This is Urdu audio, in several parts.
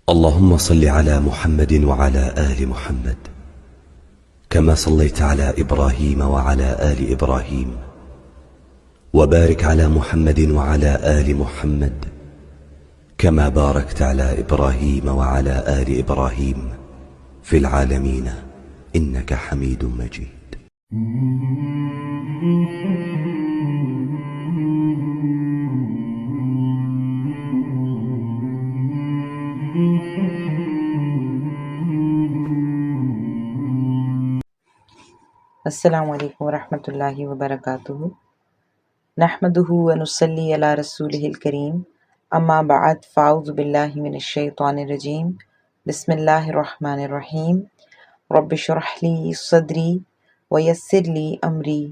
اللهم صل على محمد وعلى آل محمد كما صليت على إبراهيم وعلى آل إبراهيم وبارك على محمد وعلى آل محمد كما باركت على إبراهيم وعلى آل إبراهيم في العالمين إنك حميد مجيد. السلام علیکم ورحمۃ اللہ وبرکاتہ۔ نحمدہ ونصلی علی رسولہ الکریم، اما بعد فاعوذ باللہ من الشیطان الرجیم، بسم اللہ الرحمن الرحیم۔ رب اشرح لی صدری ویسر لی امری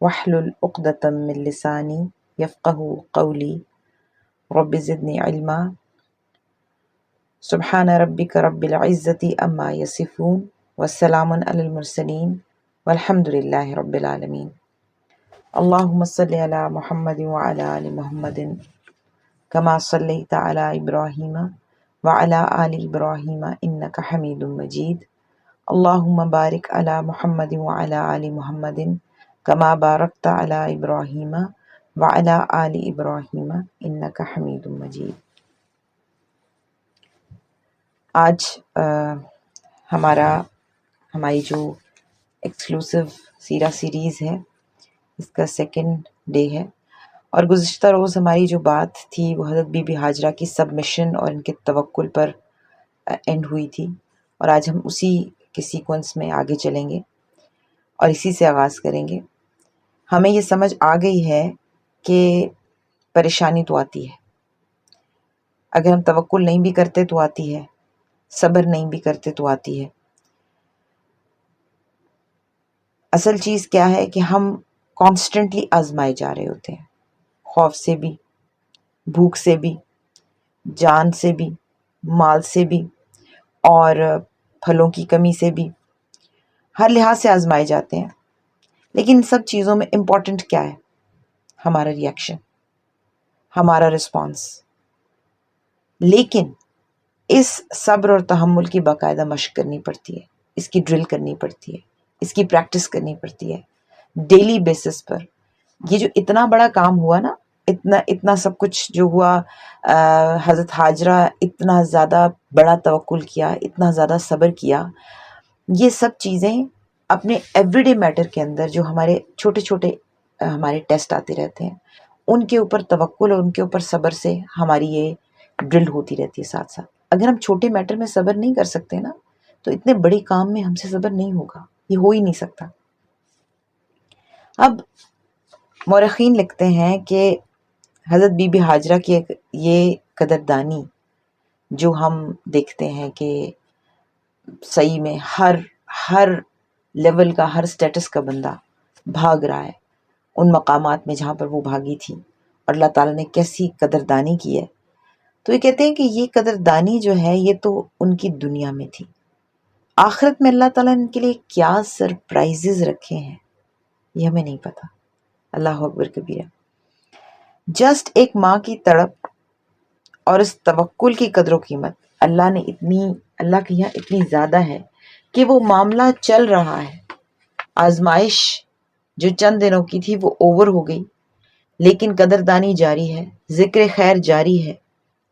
واحلل عقدۃ من لسانی یفقہوا قولی رب زدنی علما۔ سبحان ربک رب العزۃ عما یصفون والسلام علی المرسلین والحمد للہ رب العالمین۔ اللہم صلی علی محمد وعلی آل محمد کما صلیت علی ابراہیم وعلی آل ابراہیم انک حمید مجید۔ اللہم بارک علی محمد وعلی آل محمد کما بارکت علی ابراہیم وعلی آل ابراہیم انک حمید مجید۔ آج ہماری جو ایکسکلوسیو سیرہ سیریز ہے اس کا سیکنڈ ڈے ہے، اور گزشتہ روز ہماری جو بات تھی وہ حضرت بی بی ہاجرہ کی سبمیشن اور ان کے توکل پر اینڈ ہوئی تھی، اور آج ہم اسی کے سیکوینس میں آگے چلیں گے اور اسی سے آغاز کریں گے۔ ہمیں یہ سمجھ آ گئی ہے کہ پریشانی تو آتی ہے، اگر ہم توکل نہیں بھی کرتے تو آتی ہے، صبر نہیں بھی کرتے تو آتی ہے۔ اصل چیز کیا ہے کہ ہم کانسٹنٹلی آزمائے جا رہے ہوتے ہیں، خوف سے بھی، بھوک سے بھی، جان سے بھی، مال سے بھی، اور پھلوں کی کمی سے بھی، ہر لحاظ سے آزمائے جاتے ہیں۔ لیکن ان سب چیزوں میں امپورٹنٹ کیا ہے؟ ہمارا ریئیکشن، ہمارا رسپانس۔ لیکن اس صبر اور تحمل کی باقاعدہ مشق کرنی پڑتی ہے، اس کی ڈرل کرنی پڑتی ہے، اس کی پریکٹس کرنی پڑتی ہے ڈیلی بیسس پر۔ یہ جو اتنا بڑا کام ہوا نا، اتنا سب کچھ جو ہوا، حضرت ہاجرہ اتنا زیادہ بڑا توکل کیا، اتنا زیادہ صبر کیا، یہ سب چیزیں اپنے ایوری ڈے میٹر کے اندر جو ہمارے چھوٹے چھوٹے ہمارے ٹیسٹ آتے رہتے ہیں، ان کے اوپر توکل اور ان کے اوپر صبر سے ہماری یہ ڈرل ہوتی رہتی ہے ساتھ ساتھ۔ اگر ہم چھوٹے میٹر میں صبر نہیں کر سکتے نا، تو اتنے بڑے کام میں ہم سے صبر نہیں ہوگا، یہ ہو ہی نہیں سکتا۔ اب مورخین لکھتے ہیں کہ حضرت بی بی ہاجرہ کی ایک یہ قدردانی جو ہم دیکھتے ہیں کہ صحیح میں ہر لیول کا، ہر سٹیٹس کا بندہ بھاگ رہا ہے ان مقامات میں جہاں پر وہ بھاگی تھی، اور اللہ تعالیٰ نے کیسی قدردانی کی ہے۔ تو یہ کہتے ہیں کہ یہ قدردانی جو ہے یہ تو ان کی دنیا میں تھی، آخرت میں اللہ تعالیٰ نے ان کے لیے کیا سرپرائزز رکھے ہیں یہ ہمیں نہیں پتا۔ اللہ اکبر کبیرہ۔ جسٹ ایک ماں کی تڑپ اور اس توکل کی قدر و قیمت اللہ کے یہاں اتنی زیادہ ہے کہ وہ معاملہ چل رہا ہے۔ آزمائش جو چند دنوں کی تھی وہ اوور ہو گئی، لیکن قدردانی جاری ہے، ذکر خیر جاری ہے،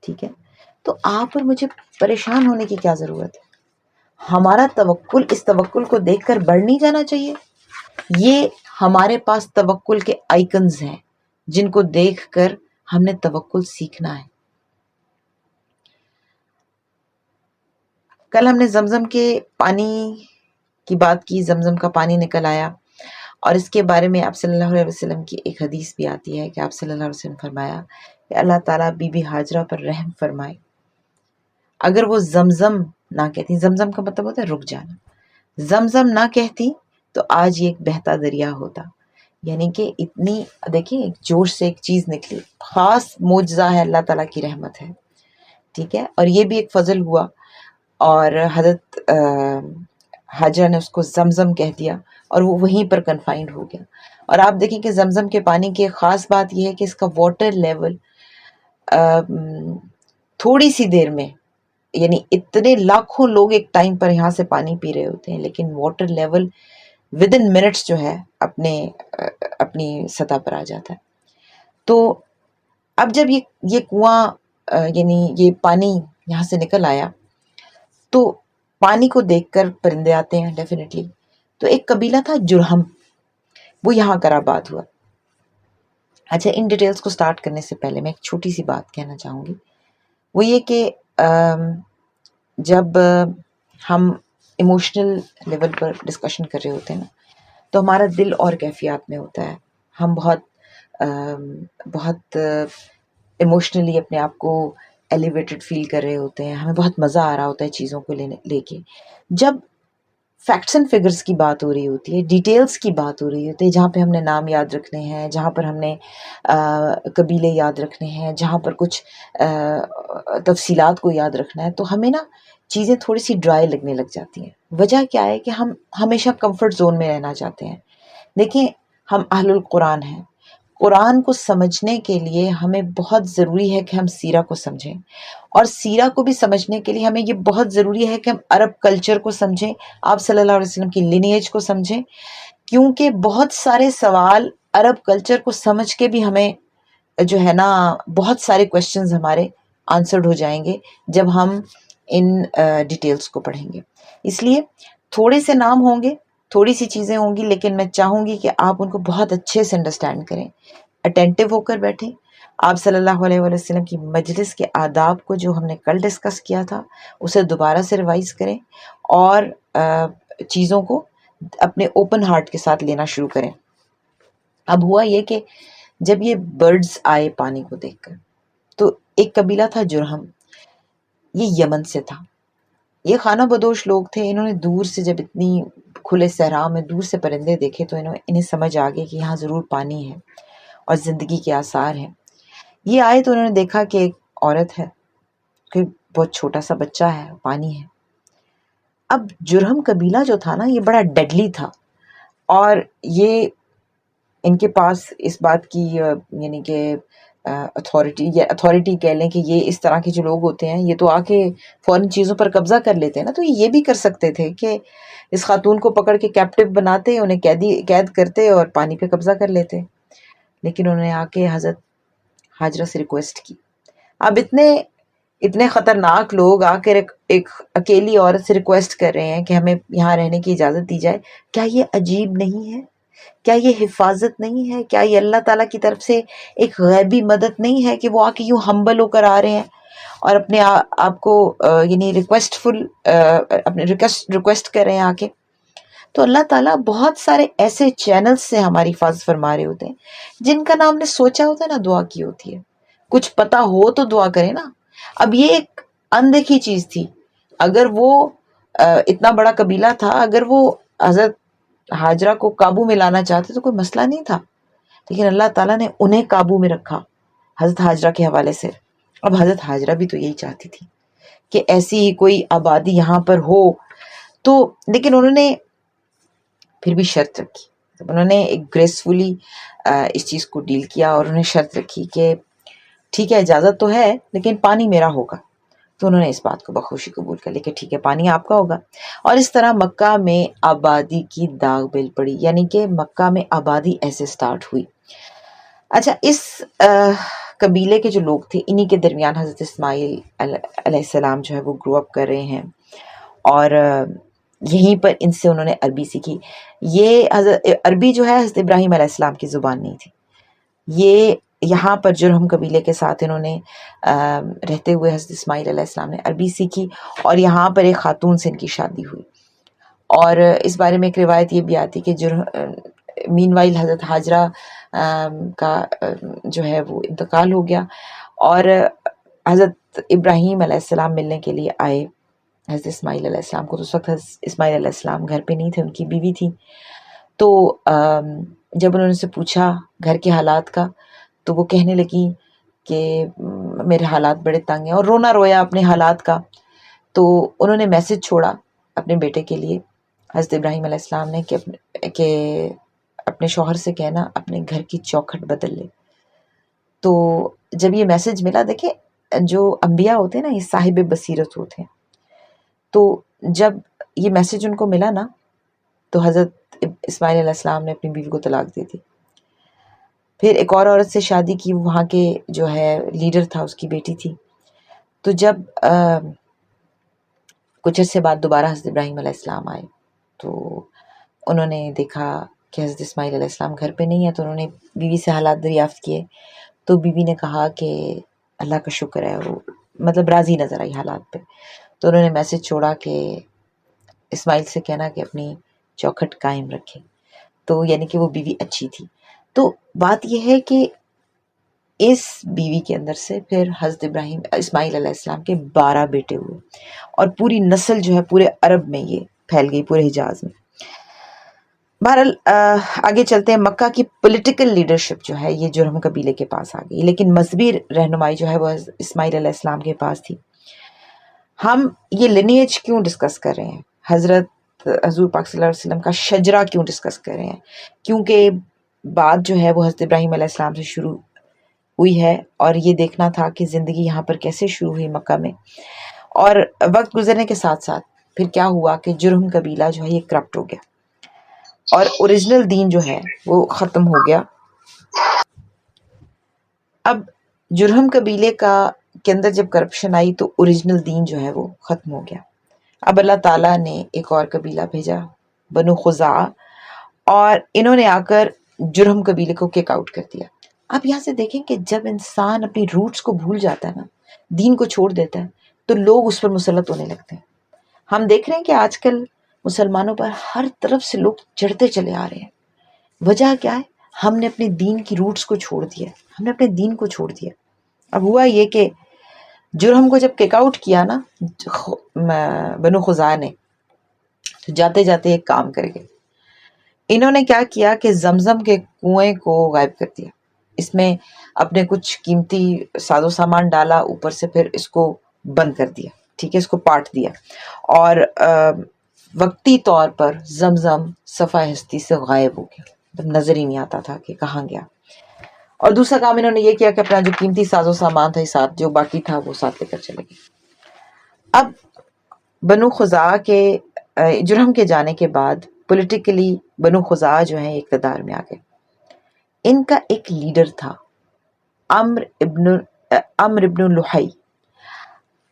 ٹھیک ہے؟ تو آپ اور مجھے پریشان ہونے کی کیا ضرورت ہے؟ ہمارا توکل، اس توکل کو دیکھ کر بڑھ نہیں جانا چاہیے؟ یہ ہمارے پاس توکل کے آئیکنز ہیں جن کو دیکھ کر ہم نے توکل سیکھنا ہے۔ کل ہم نے زمزم کے پانی کی بات کی، زمزم کا پانی نکل آیا، اور اس کے بارے میں آپ صلی اللہ علیہ وسلم کی ایک حدیث بھی آتی ہے کہ آپ صلی اللہ علیہ وسلم فرمایا کہ اللہ تعالیٰ بی بی ہاجرہ پر رحم فرمائے، اگر وہ زمزم نہ کہتی، زمزم کا مطلب ہوتا ہے رک جانا، زمزم نہ کہتی تو آج یہ ایک بہتا دریا ہوتا۔ یعنی کہ اتنی، دیکھیں ایک جوش سے ایک چیز نکلی، خاص معجزہ ہے، اللہ تعالیٰ کی رحمت ہے، ٹھیک ہے؟ اور یہ بھی ایک فضل ہوا، اور حضرت حاجرہ نے اس کو زمزم کہہ دیا اور وہ وہیں پر کنفائنڈ ہو گیا۔ اور آپ دیکھیں کہ زمزم کے پانی کی ایک خاص بات یہ ہے کہ اس کا واٹر لیول تھوڑی سی دیر میں، یعنی اتنے لاکھوں لوگ ایک ٹائم پر یہاں سے پانی پی رہے ہوتے ہیں، لیکن water level with in minutes جو ہے اپنی سطح پر آ جاتا ہے. تو اب جب یہ کنواں یعنی یہ پانی یہاں سے نکل آیا تو پانی کو دیکھ کر پرندے آتے ہیں ڈیفینیٹلی. تو ایک قبیلہ تھا جرہم، وہ یہاں کر آباد ہوا. اچھا، ان ڈیٹیلز کو سٹارٹ کرنے سے پہلے میں ایک چھوٹی سی بات کہنا چاہوں گی، وہ یہ کہ جب ہم ایموشنل لیول پر ڈسکشن کر رہے ہوتے ہیں نا، تو ہمارا دل اور کیفیات میں ہوتا ہے. ہم بہت ایموشنلی اپنے آپ کو ایلیویٹڈ فیل کر رہے ہوتے ہیں، ہمیں بہت مزہ آ رہا ہوتا ہے چیزوں کو لے کے. جب فیکٹس اینڈ فگرز کی بات ہو رہی ہوتی ہے، ڈیٹیلز کی بات ہو رہی ہوتی ہے، جہاں پہ ہم نے نام یاد رکھنے ہیں، جہاں پر ہم نے قبیلے یاد رکھنے ہیں، جہاں پر کچھ تفصیلات کو یاد رکھنا ہے، تو ہمیں نا چیزیں تھوڑی سی ڈرائی لگنے لگ جاتی ہیں. وجہ کیا ہے کہ ہم ہمیشہ کمفرٹ زون میں رہنا چاہتے ہیں. دیکھیں، ہم اہل القرآن ہیں. قرآن کو سمجھنے کے لیے ہمیں بہت ضروری ہے کہ ہم سیرہ کو سمجھیں، اور سیرہ کو بھی سمجھنے کے لیے ہمیں یہ بہت ضروری ہے کہ ہم عرب کلچر کو سمجھیں، آپ صلی اللہ علیہ وسلم کی لینیج کو سمجھیں، کیونکہ بہت سارے سوال عرب کلچر کو سمجھ کے بھی ہمیں جو ہے نا بہت سارے کویسچنز ہمارے آنسرڈ ہو جائیں گے جب ہم ان ڈیٹیلز کو پڑھیں گے. اس لیے تھوڑے سے نام ہوں گے، تھوڑی سی چیزیں ہوں گی، لیکن میں چاہوں گی کہ آپ ان کو بہت اچھے سے انڈرسٹینڈ کریں، اٹینٹیو ہو کر بیٹھیں. آپ صلی اللہ علیہ وسلم کی مجلس کے آداب کو جو ہم نے کل ڈسکس کیا تھا اسے دوبارہ سے ریوائز کریں، اور چیزوں کو اپنے اوپن ہارٹ کے ساتھ لینا شروع کریں. اب ہوا یہ کہ جب یہ برڈز آئے پانی کو دیکھ کر، تو ایک قبیلہ تھا جرہم، یہ یمن سے تھا. یہ خانہ بدوش لوگ تھے. انہوں نے دور سے جب اتنی کھلے صحرا میں دور سے پرندے دیکھے تو انہیں سمجھ آ گئی کہ یہاں ضرور پانی ہے اور زندگی کے آثار ہیں. یہ آئے تو انہوں نے دیکھا کہ ایک عورت ہے، کہ بہت چھوٹا سا بچہ ہے، پانی ہے. اب جرہم قبیلہ جو تھا نا، یہ بڑا ڈیڈلی تھا، اور یہ ان کے پاس اس بات کی یعنی کہ اتھارٹی کہہ لیں کہ یہ اس طرح کے جو لوگ ہوتے ہیں یہ تو آ کے فوراً چیزوں پر قبضہ کر لیتے ہیں نا. تو یہ بھی کر سکتے تھے کہ اس خاتون کو پکڑ کے کیپٹیو بناتے، انہیں قید کرتے اور پانی پہ قبضہ کر لیتے. لیکن انہوں نے آ کے حضرت ہاجرہ سے ریکویسٹ کی. اب اتنے خطرناک لوگ آ کر ایک اکیلی عورت سے ریکویسٹ کر رہے ہیں کہ ہمیں یہاں رہنے کی اجازت دی جائے. کیا یہ عجیب نہیں ہے؟ کیا یہ حفاظت نہیں ہے؟ کیا یہ اللہ تعالیٰ کی طرف سے ایک غیبی مدد نہیں ہے کہ وہ آ کے یوں ہمبل ہو کر آ رہے ہیں اور اپنے آپ کو یعنی ریکویسٹ کر رہے ہیں آ کے؟ تو اللہ تعالیٰ بہت سارے ایسے چینلز سے ہماری حفاظت فرما رہے ہوتے ہیں جن کا نام نے سوچا ہوتا ہے نا، دعا کی ہوتی ہے. کچھ پتا ہو تو دعا کرے نا. اب یہ ایک اندیکھی چیز تھی. اگر وہ اتنا بڑا قبیلہ تھا، اگر وہ حضرت ہاجرہ کو قابو میں لانا چاہتے تو کوئی مسئلہ نہیں تھا، لیکن اللہ تعالیٰ نے انہیں قابو میں رکھا حضرت ہاجرہ کے حوالے سے. اب حضرت ہاجرہ بھی تو یہی چاہتی تھی کہ ایسی ہی کوئی آبادی یہاں پر ہو. تو لیکن انہوں نے پھر بھی شرط رکھی. انہوں نے ایک گریسفلی اس چیز کو ڈیل کیا، اور انہوں نے شرط رکھی کہ ٹھیک ہے، اجازت تو ہے لیکن پانی میرا ہوگا. تو انہوں نے اس بات کو بخوشی قبول کر لیا کہ ٹھیک ہے، پانی آپ کا ہوگا. اور اس طرح مکہ میں آبادی کی داغ بل پڑی، یعنی کہ مکہ میں آبادی ایسے سٹارٹ ہوئی. اچھا، اس قبیلے کے جو لوگ تھے، انہی کے درمیان حضرت اسماعیل علیہ السلام جو ہے وہ گرو اپ کر رہے ہیں، اور یہیں پر ان سے انہوں نے عربی سیکھی. یہ عربی جو ہے حضرت ابراہیم علیہ السلام کی زبان نہیں تھی. یہ یہاں پر جرہم قبیلے کے ساتھ انہوں نے رہتے ہوئے حضرت اسماعیل علیہ السلام نے عربی سیکھی، اور یہاں پر ایک خاتون سے ان کی شادی ہوئی. اور اس بارے میں ایک روایت یہ بھی آتی کہ مین وائل حضرت ہاجرہ کا جو ہے وہ انتقال ہو گیا، اور حضرت ابراہیم علیہ السلام ملنے کے لیے آئے حضرت اسماعیل علیہ السلام کو. تو اس وقت حضرت اسماعیل علیہ السلام گھر پہ نہیں تھے، ان کی بیوی تھی. تو جب انہوں نے سے پوچھا گھر کے حالات کا، تو وہ کہنے لگی کہ میرے حالات بڑے تنگ ہیں، اور رونا رویا اپنے حالات کا. تو انہوں نے میسج چھوڑا اپنے بیٹے کے لیے حضرت ابراہیم علیہ السلام نے کہ اپنے اپنے شوہر سے کہنا اپنے گھر کی چوکھٹ بدل لے. تو جب یہ میسج ملا، دیکھیں جو انبیاء ہوتے ہیں نا یہ صاحب بصیرت ہوتے ہیں، تو جب یہ میسج ان کو ملا نا تو حضرت اسماعیل علیہ السلام نے اپنی بیوی کو طلاق دے دی. پھر ایک اور عورت سے شادی کی، وہاں کے جو ہے لیڈر تھا، اس کی بیٹی تھی. تو جب کچھ عرصے بعد دوبارہ حضرت ابراہیم علیہ السلام آئے تو انہوں نے دیکھا کہ حضرت اسماعیل علیہ السلام گھر پہ نہیں ہے، تو انہوں نے بیوی سے حالات دریافت کیے. تو بیوی نے کہا کہ اللہ کا شکر ہے، وہ مطلب راضی نظر آئی حالات پہ. تو انہوں نے میسج چھوڑا کہ اسماعیل سے کہنا کہ اپنی چوکھٹ قائم رکھے. تو یعنی کہ وہ بیوی اچھی تھی. تو بات یہ ہے کہ اس بیوی کے اندر سے پھر حضرت اسماعیل علیہ السلام کے 12 بیٹے ہوئے، اور پوری نسل جو ہے پورے عرب میں یہ پھیل گئی، پورے حجاز میں. بہرحال آگے چلتے ہیں. مکہ کی پولیٹیکل لیڈرشپ جو ہے یہ جرہم قبیلے کے پاس آ گئی، لیکن مذہبی رہنمائی جو ہے وہ اسماعیل علیہ السلام کے پاس تھی. ہم یہ لینیج کیوں ڈسکس کر رہے ہیں، حضور پاک صلی اللہ علیہ وسلم کا شجرہ کیوں ڈسکس کر رہے ہیں؟ کیونکہ بات جو ہے وہ حضرت ابراہیم علیہ السلام سے شروع ہوئی ہے، اور یہ دیکھنا تھا کہ زندگی یہاں پر کیسے شروع ہوئی مکہ میں. اور وقت گزرنے کے ساتھ ساتھ پھر کیا ہوا کہ جرہم قبیلہ جو ہے یہ کرپٹ ہو گیا، اور اوریجنل دین جو ہے وہ ختم ہو گیا. اب جرہم قبیلے کے اندر جب کرپشن آئی تو اوریجنل دین جو ہے وہ ختم ہو گیا. اب اللہ تعالیٰ نے ایک اور قبیلہ بھیجا، بنو خزاعہ، اور انہوں نے آ کر جرہم قبیلے کو کک آؤٹ کر دیا. آپ یہاں سے دیکھیں کہ جب انسان اپنی روٹس کو بھول جاتا ہے نا، دین کو چھوڑ دیتا ہے، تو لوگ اس پر مسلط ہونے لگتے ہیں. ہم دیکھ رہے ہیں کہ آج کل مسلمانوں پر ہر طرف سے لوگ چڑھتے چلے آ رہے ہیں. وجہ کیا ہے؟ ہم نے اپنے دین کی روٹس کو چھوڑ دیا، ہم نے اپنے دین کو چھوڑ دیا. اب ہوا یہ کہ جرہم کو جب کک آؤٹ کیا نا بنو خزاعہ نے، تو جاتے جاتے ایک کام کر گئے. انہوں نے کیا کیا کہ زمزم کے کنویں کو غائب کر دیا. اس میں اپنے کچھ قیمتی ساز و سامان ڈالا، اوپر سے پھر اس کو بند کر دیا، ٹھیک ہے، اس کو پاٹ دیا، اور وقتی طور پر زمزم صفحہ ہستی سے غائب ہو گیا، مطلب نظر ہی نہیں آتا تھا کہ کہاں گیا. اور دوسرا کام انہوں نے یہ کیا کہ اپنا جو قیمتی ساز و سامان تھا ساتھ، جو باقی تھا وہ ساتھ لے کر چلے گئے. اب بنو خزاعہ کے جرہم کے جانے کے بعد پولیٹیکلی بنو خزاعہ جو ہیں اقتدار میں آ گئے. ان کا ایک لیڈر تھا عمرو ابن لحی.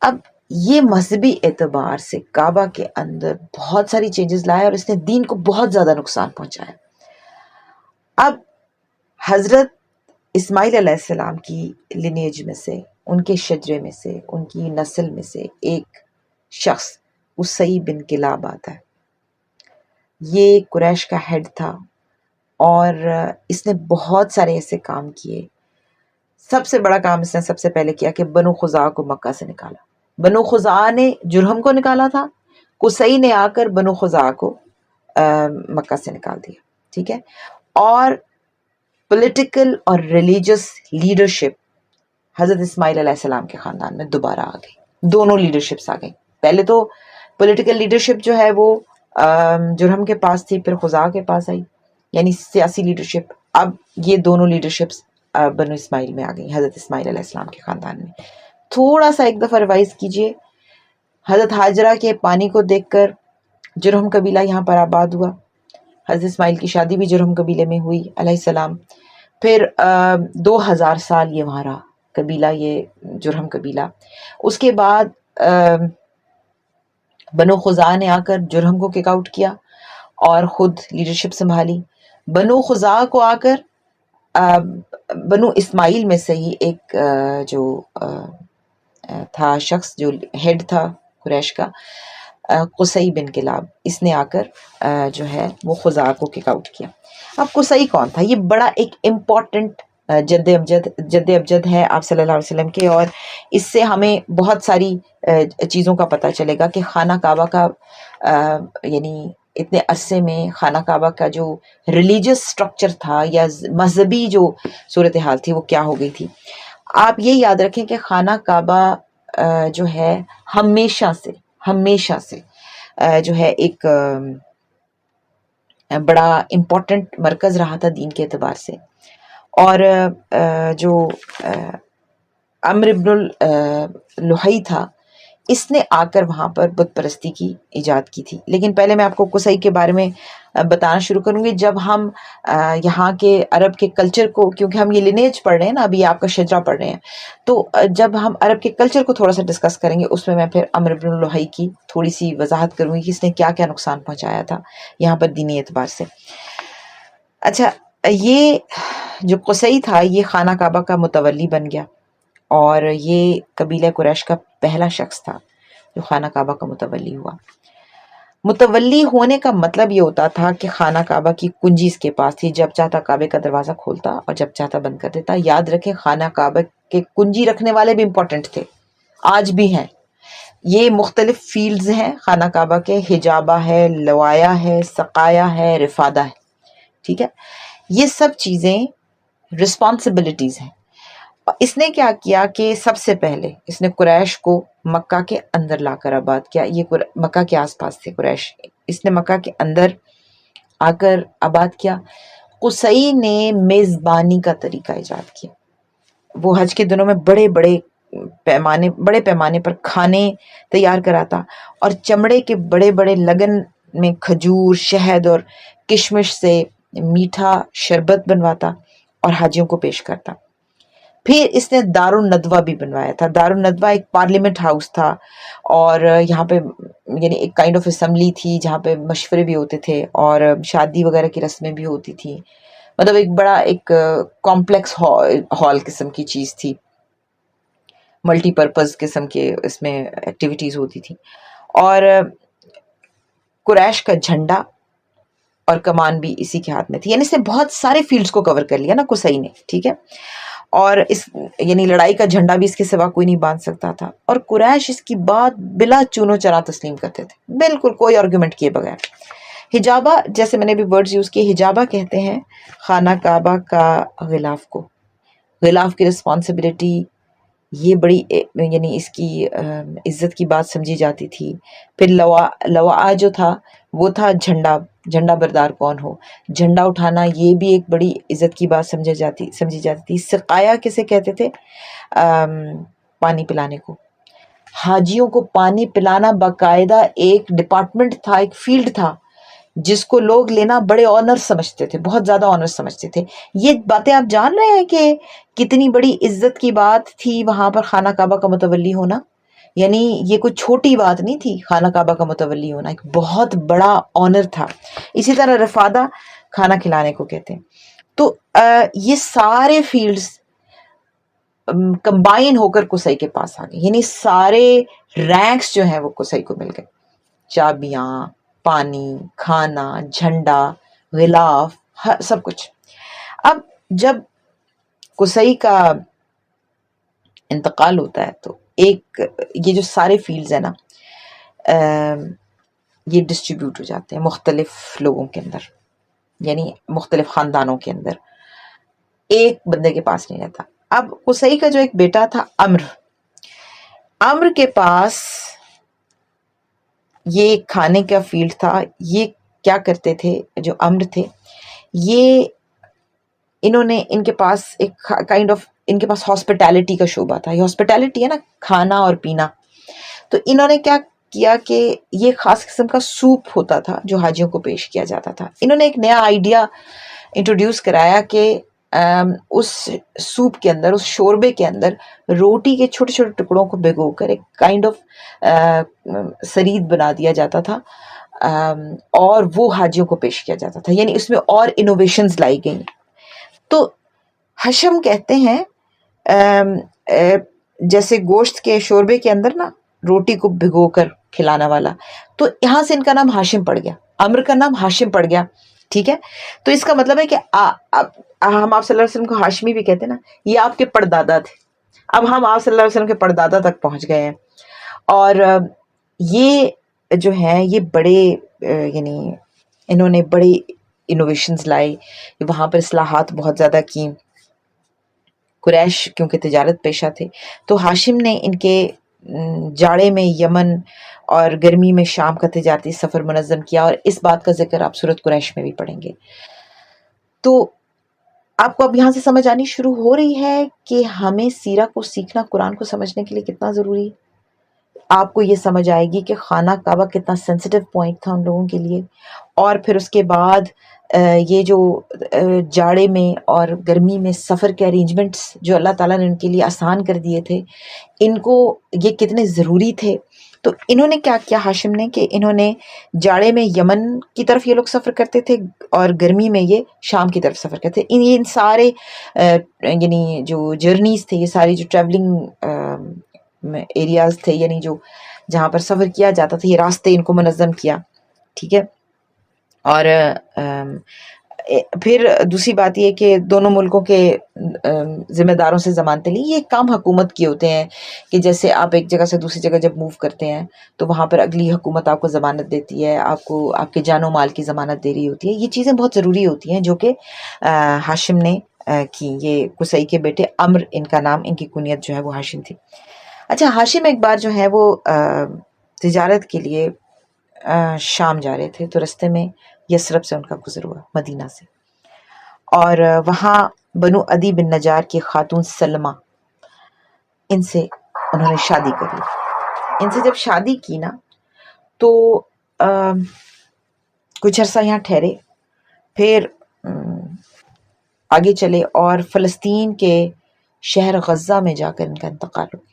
اب یہ مذہبی اعتبار سے کعبہ کے اندر بہت ساری چینجز لائے، اور اس نے دین کو بہت زیادہ نقصان پہنچایا. اب حضرت اسماعیل علیہ السلام کی لینیج میں سے، ان کے شجرے میں سے، ان کی نسل میں سے ایک شخص قصی بن کلاب آتا ہے. یہ قریش کا ہیڈ تھا، اور اس نے بہت سارے ایسے کام کیے. سب سے بڑا کام اس نے سب سے پہلے کیا کہ بنو خزاعہ کو مکہ سے نکالا. بنو خزاعہ نے جرہم کو نکالا تھا، قصی نے آ کر بنو خزاعہ کو مکہ سے نکال دیا، ٹھیک ہے. اور پولیٹیکل اور ریلیجس لیڈرشپ حضرت اسماعیل علیہ السلام کے خاندان میں دوبارہ آ گئی. دونوں لیڈرشپس آ گئی. پہلے تو پولیٹیکل لیڈرشپ جو ہے وہ جرہم کے پاس تھی، پھر خزاعہ کے پاس آئی، یعنی سیاسی لیڈرشپ. اب یہ دونوں لیڈرشپس بنو اسماعیل میں آ گئی، حضرت اسماعیل علیہ السلام کے خاندان میں. تھوڑا سا ایک دفعہ ریوائز کیجئے. حضرت ہاجرہ کے پانی کو دیکھ کر جرہم قبیلہ یہاں پر آباد ہوا. حضرت اسماعیل کی شادی بھی جرہم قبیلے میں ہوئی علیہ السلام. پھر 2000 سال یہ وہاں رہا قبیلہ، یہ جرہم قبیلہ. اس کے بعد بنو خزاعہ نے آ کر جرہم کو کک آؤٹ کیا اور خود لیڈرشپ سنبھالی. بنو خزاعہ کو آ کر بنو اسماعیل میں سے ہی ایک جو تھا شخص، جو ہیڈ تھا قریش کا، قصی بن کلاب، اس نے آ کر جو ہے وہ خزاعہ کو کک آؤٹ کیا. اب قصی کون تھا؟ یہ بڑا ایک امپورٹنٹ جد ابجد ہے آپ صلی اللہ علیہ وسلم کے، اور اس سے ہمیں بہت ساری چیزوں کا پتہ چلے گا کہ خانہ کعبہ کا یعنی اتنے عرصے میں خانہ کعبہ کا جو ریلیجس سٹرکچر تھا یا مذہبی جو صورتحال تھی وہ کیا ہو گئی تھی. آپ یہ یاد رکھیں کہ خانہ کعبہ جو ہے ہمیشہ سے جو ہے ایک بڑا امپورٹنٹ مرکز رہا تھا دین کے اعتبار سے. اور جو عمرو بن لحی تھا اس نے آ کر وہاں پر بت پرستی کی ایجاد کی تھی. لیکن پہلے میں آپ کو قصی کے بارے میں بتانا شروع کروں گی. جب ہم یہاں کے عرب کے کلچر کو، کیونکہ ہم یہ لینیج پڑھ رہے ہیں نا، ابھی آپ کا شجرہ پڑھ رہے ہیں، تو جب ہم عرب کے کلچر کو تھوڑا سا ڈسکس کریں گے اس میں پھر عمرو بن لحی کی تھوڑی سی وضاحت کروں گی کہ اس نے کیا کیا نقصان پہنچایا تھا یہاں پر دینی اعتبار سے. اچھا، یہ جو قصی تھا یہ خانہ کعبہ کا متولی بن گیا، اور یہ قبیلہ قریش کا پہلا شخص تھا جو خانہ کعبہ کا متولی ہوا. متولی ہونے کا مطلب یہ ہوتا تھا کہ خانہ کعبہ کی کنجی اس کے پاس تھی، جب چاہتا کعبے کا دروازہ کھولتا اور جب چاہتا بند کر دیتا. یاد رکھیں خانہ کعبہ کے کنجی رکھنے والے بھی امپورٹنٹ تھے، آج بھی ہیں. یہ مختلف فیلڈز ہیں خانہ کعبہ کے، حجابہ ہے، لوایا ہے، سقایا ہے، رفادہ ہے. ٹھیک ہے، یہ سب چیزیں رسپانسبلٹیز ہیں. اس نے کیا کیا کہ سب سے پہلے اس نے قریش کو مکہ کے اندر لا کر آباد کیا. یہ مکہ کے آس پاس تھے قریش، اس نے مکہ کے اندر آ کر آباد کیا. قصی نے میزبانی کا طریقہ ایجاد کیا. وہ حج کے دنوں میں بڑے پیمانے پر کھانے تیار کراتا اور چمڑے کے بڑے بڑے لگن میں کھجور، شہد اور کشمش سے میٹھا شربت بنواتا اور حاجیوں کو پیش کرتا. پھر اس نے دار الندوہ بھی بنوایا تھا. دار الندوہ ایک پارلیمنٹ ہاؤس تھا، اور یہاں پہ یعنی ایک کائنڈ آف اسمبلی تھی جہاں پہ مشورے بھی ہوتے تھے اور شادی وغیرہ کی رسمیں بھی ہوتی تھی. مطلب ایک بڑا ایک کمپلیکس ہال قسم کی چیز تھی، ملٹی پرپز قسم کے اس میں ایکٹیویٹیز ہوتی تھی. اور قریش کا جھنڈا اور کمان بھی اسی کے ہاتھ میں تھی. یعنی اس نے بہت سارے فیلڈز کو کور کر لیا نا قصی نے. ٹھیک ہے، اور اس یعنی لڑائی کا جھنڈا بھی اس کے سوا کوئی نہیں باندھ سکتا تھا. اور قریش اس کی بات بلا چونو چرا تسلیم کرتے تھے، بالکل کوئی آرگومنٹ کیے بغیر. حجابہ، جیسے میں نے بھی ورڈز یوز کیے، حجابہ کہتے ہیں خانہ کعبہ کا غلاف کو. غلاف کی رسپانسبلٹی یہ بڑی یعنی اس کی عزت کی بات سمجھی جاتی تھی. پھر لوا جو تھا وہ تھا جھنڈا بردار کون ہو. جھنڈا اٹھانا یہ بھی ایک بڑی عزت کی بات سمجھی جاتی تھی. سقایا کسے کہتے تھے؟ پانی پلانے کو. حاجیوں کو پانی پلانا باقاعدہ ایک ڈپارٹمنٹ تھا، ایک فیلڈ تھا جس کو لوگ لینا بڑے آنر سمجھتے تھے، بہت زیادہ آنر سمجھتے تھے. یہ باتیں آپ جان رہے ہیں کہ کتنی بڑی عزت کی بات تھی وہاں پر خانہ کعبہ کا متولی ہونا. یعنی یہ کوئی چھوٹی بات نہیں تھی، خانہ کعبہ کا متولی ہونا ایک بہت بڑا آنر تھا. اسی طرح رفادہ کھانا کھلانے کو کہتے ہیں. تو یہ سارے فیلڈز کمبائن ہو کر قصی کے پاس آ گئے. یعنی سارے رینکس جو ہیں وہ قصی کو مل گئے. چابیاں، پانی، کھانا، جھنڈا، غلاف، سب کچھ. اب جب قصی کا انتقال ہوتا ہے تو ایک یہ جو سارے فیلڈز ہیں نا یہ ڈسٹریبیوٹ ہو جاتے ہیں مختلف لوگوں کے اندر، یعنی مختلف خاندانوں کے اندر، ایک بندے کے پاس نہیں رہتا. اب قصی کا جو ایک بیٹا تھا عمرو کے پاس یہ کھانے کا فیلڈ تھا. یہ کیا کرتے تھے جو عمرو تھے، یہ ان کے پاس ایک کائنڈ آف ان کے پاس ہاسپٹیلٹی کا شعبہ تھا. یہ ہاسپٹیلٹی ہے نا، کھانا اور پینا. تو انہوں نے کیا کیا کہ یہ خاص قسم کا سوپ ہوتا تھا جو حاجیوں کو پیش کیا جاتا تھا. انہوں نے ایک نیا آئیڈیا انٹروڈیوس کرایا کہ اس سوپ کے اندر، اس شوربے کے اندر روٹی کے چھوٹے چھوٹے ٹکڑوں کو بھگو کر ایک کائنڈ آف سرید بنا دیا جاتا تھا اور وہ حاجیوں کو پیش کیا جاتا تھا. یعنی اس میں اور انوویشنز لائی گئیں. تو حشم کہتے ہیں جیسے گوشت کے شوربے کے اندر نا روٹی کو بھگو کر کھلانا والا، تو یہاں سے ان کا نام ہاشم پڑ گیا، عمرو کا نام ہاشم پڑ گیا. ٹھیک ہے، تو اس کا مطلب ہے کہ ہم آپ صلی اللہ علیہ وسلم کو ہاشمی بھی کہتے ہیں نا، یہ آپ کے پردادا تھے. اب ہم آپ صلی اللہ علیہ وسلم کے پردادا تک پہنچ گئے ہیں. اور یہ جو ہیں یہ بڑے یعنی انہوں نے بڑے انوویشنز لائے، وہاں پر اصلاحات بہت زیادہ کی. قریش کیونکہ تجارت پیشہ تھے تو ہاشم نے ان کے جاڑے میں یمن اور گرمی میں شام کا تجارتی سفر منظم کیا، اور اس بات کا ذکر آپ سورۃ قریش میں بھی پڑھیں گے۔ تو آپ کو اب یہاں سے سمجھ آنی شروع ہو رہی ہے کہ ہمیں سیرہ کو سیکھنا قرآن کو سمجھنے کے لیے کتنا ضروری ہے۔ آپ کو یہ سمجھ آئے گی کہ خانہ کعبہ کتنا سینسیٹیو پوائنٹ تھا ان لوگوں کے لیے، اور پھر اس کے بعد یہ جو جاڑے میں اور گرمی میں سفر کے ارینجمنٹس جو اللہ تعالیٰ نے ان کے لیے آسان کر دیے تھے، ان کو یہ کتنے ضروری تھے۔ تو انہوں نے کیا کیا ہاشم نے، کہ انہوں نے جاڑے میں یمن کی طرف یہ لوگ سفر کرتے تھے اور گرمی میں یہ شام کی طرف سفر کرتے تھے۔ ان سارے یعنی جو جرنیز تھے، یہ ساری جو ٹریولنگ ایریاز تھے، یعنی جو جہاں پر سفر کیا جاتا تھا، یہ راستے ان کو منظم کیا، ٹھیک ہے۔ اور پھر دوسری بات یہ کہ دونوں ملکوں کے ذمہ داروں سے ضمانتیں لی۔ یہ کام حکومت کی ہوتے ہیں کہ جیسے آپ ایک جگہ سے دوسری جگہ جب موو کرتے ہیں تو وہاں پر اگلی حکومت آپ کو ضمانت دیتی ہے، آپ کو آپ کے جان و مال کی ضمانت دے رہی ہوتی ہے۔ یہ چیزیں بہت ضروری ہوتی ہیں جو کہ ہاشم نے کی۔ یہ قصی کے بیٹے عمر ان کا نام، ان کی کنیت جو ہے وہ ہاشم تھی۔ اچھا، ہاشم ایک بار جو ہے وہ تجارت کے لیے شام جا رہے تھے، تو رستے میں یثرب سے ان کا گزر ہوا، مدینہ سے، اور وہاں بنو عدی بن نجار کی خاتون سلمہ، ان سے انہوں نے شادی کر لی۔ ان سے جب شادی کی نا تو کچھ عرصہ یہاں ٹھہرے، پھر آگے چلے اور فلسطین کے شہر غزہ میں جا کر ان کا انتقال ہو گیا۔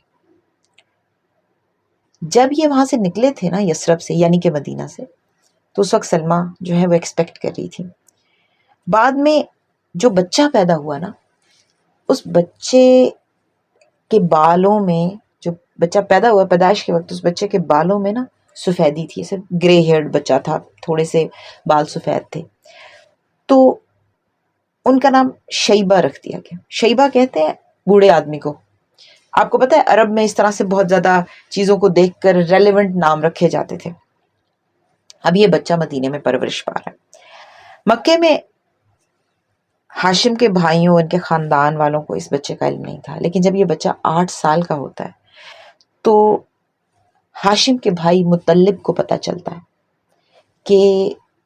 جب یہ وہاں سے نکلے تھے نا یثرب سے، یعنی کہ مدینہ سے، تو اس وقت سلمہ جو ہے وہ ایکسپیکٹ کر رہی تھی۔ بعد میں جو بچہ پیدا ہوا نا، اس بچے کے بالوں میں، جو بچہ پیدا ہوا پیدائش کے وقت، اس بچے کے بالوں میں نا سفیدی تھی، ایسے گرے ہیئرڈ بچہ تھا، تھوڑے سے بال سفید تھے، تو ان کا نام شیبہ رکھ دیا گیا۔ شیبہ کہتے ہیں بوڑھے آدمی کو۔ آپ کو پتہ ہے عرب میں اس طرح سے بہت زیادہ چیزوں کو دیکھ کر ریلیونٹ نام رکھے جاتے تھے۔ اب یہ بچہ مدینے میں پرورش پا رہا ہے۔ مکے میں ہاشم کے بھائیوں، ان کے خاندان والوں کو اس بچے کا علم نہیں تھا، لیکن جب یہ بچہ 8 سال کا ہوتا ہے تو ہاشم کے بھائی مطلب کو پتہ چلتا ہے کہ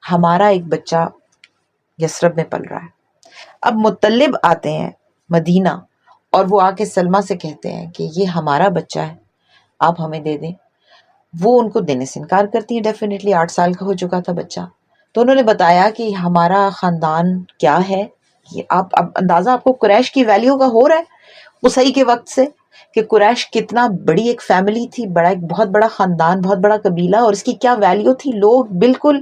ہمارا ایک بچہ یثرب میں پل رہا ہے۔ اب مطلب آتے ہیں مدینہ اور وہ آ کے سلمہ سے کہتے ہیں کہ یہ ہمارا بچہ ہے، آپ ہمیں دے دیں۔ وہ ان کو دینے سے انکار کرتی ہیں، ڈیفینیٹلی 8 سال کا ہو چکا تھا بچہ۔ تو انہوں نے بتایا کہ ہمارا خاندان کیا ہے، یہ آپ اب اندازہ آپ کو قریش کی ویلیو کا ہو رہا ہے قصی کے وقت سے، کہ قریش کتنا بڑی ایک فیملی تھی، بڑا ایک بہت بڑا خاندان، بہت بڑا قبیلہ، اور اس کی کیا ویلیو تھی۔ لوگ بالکل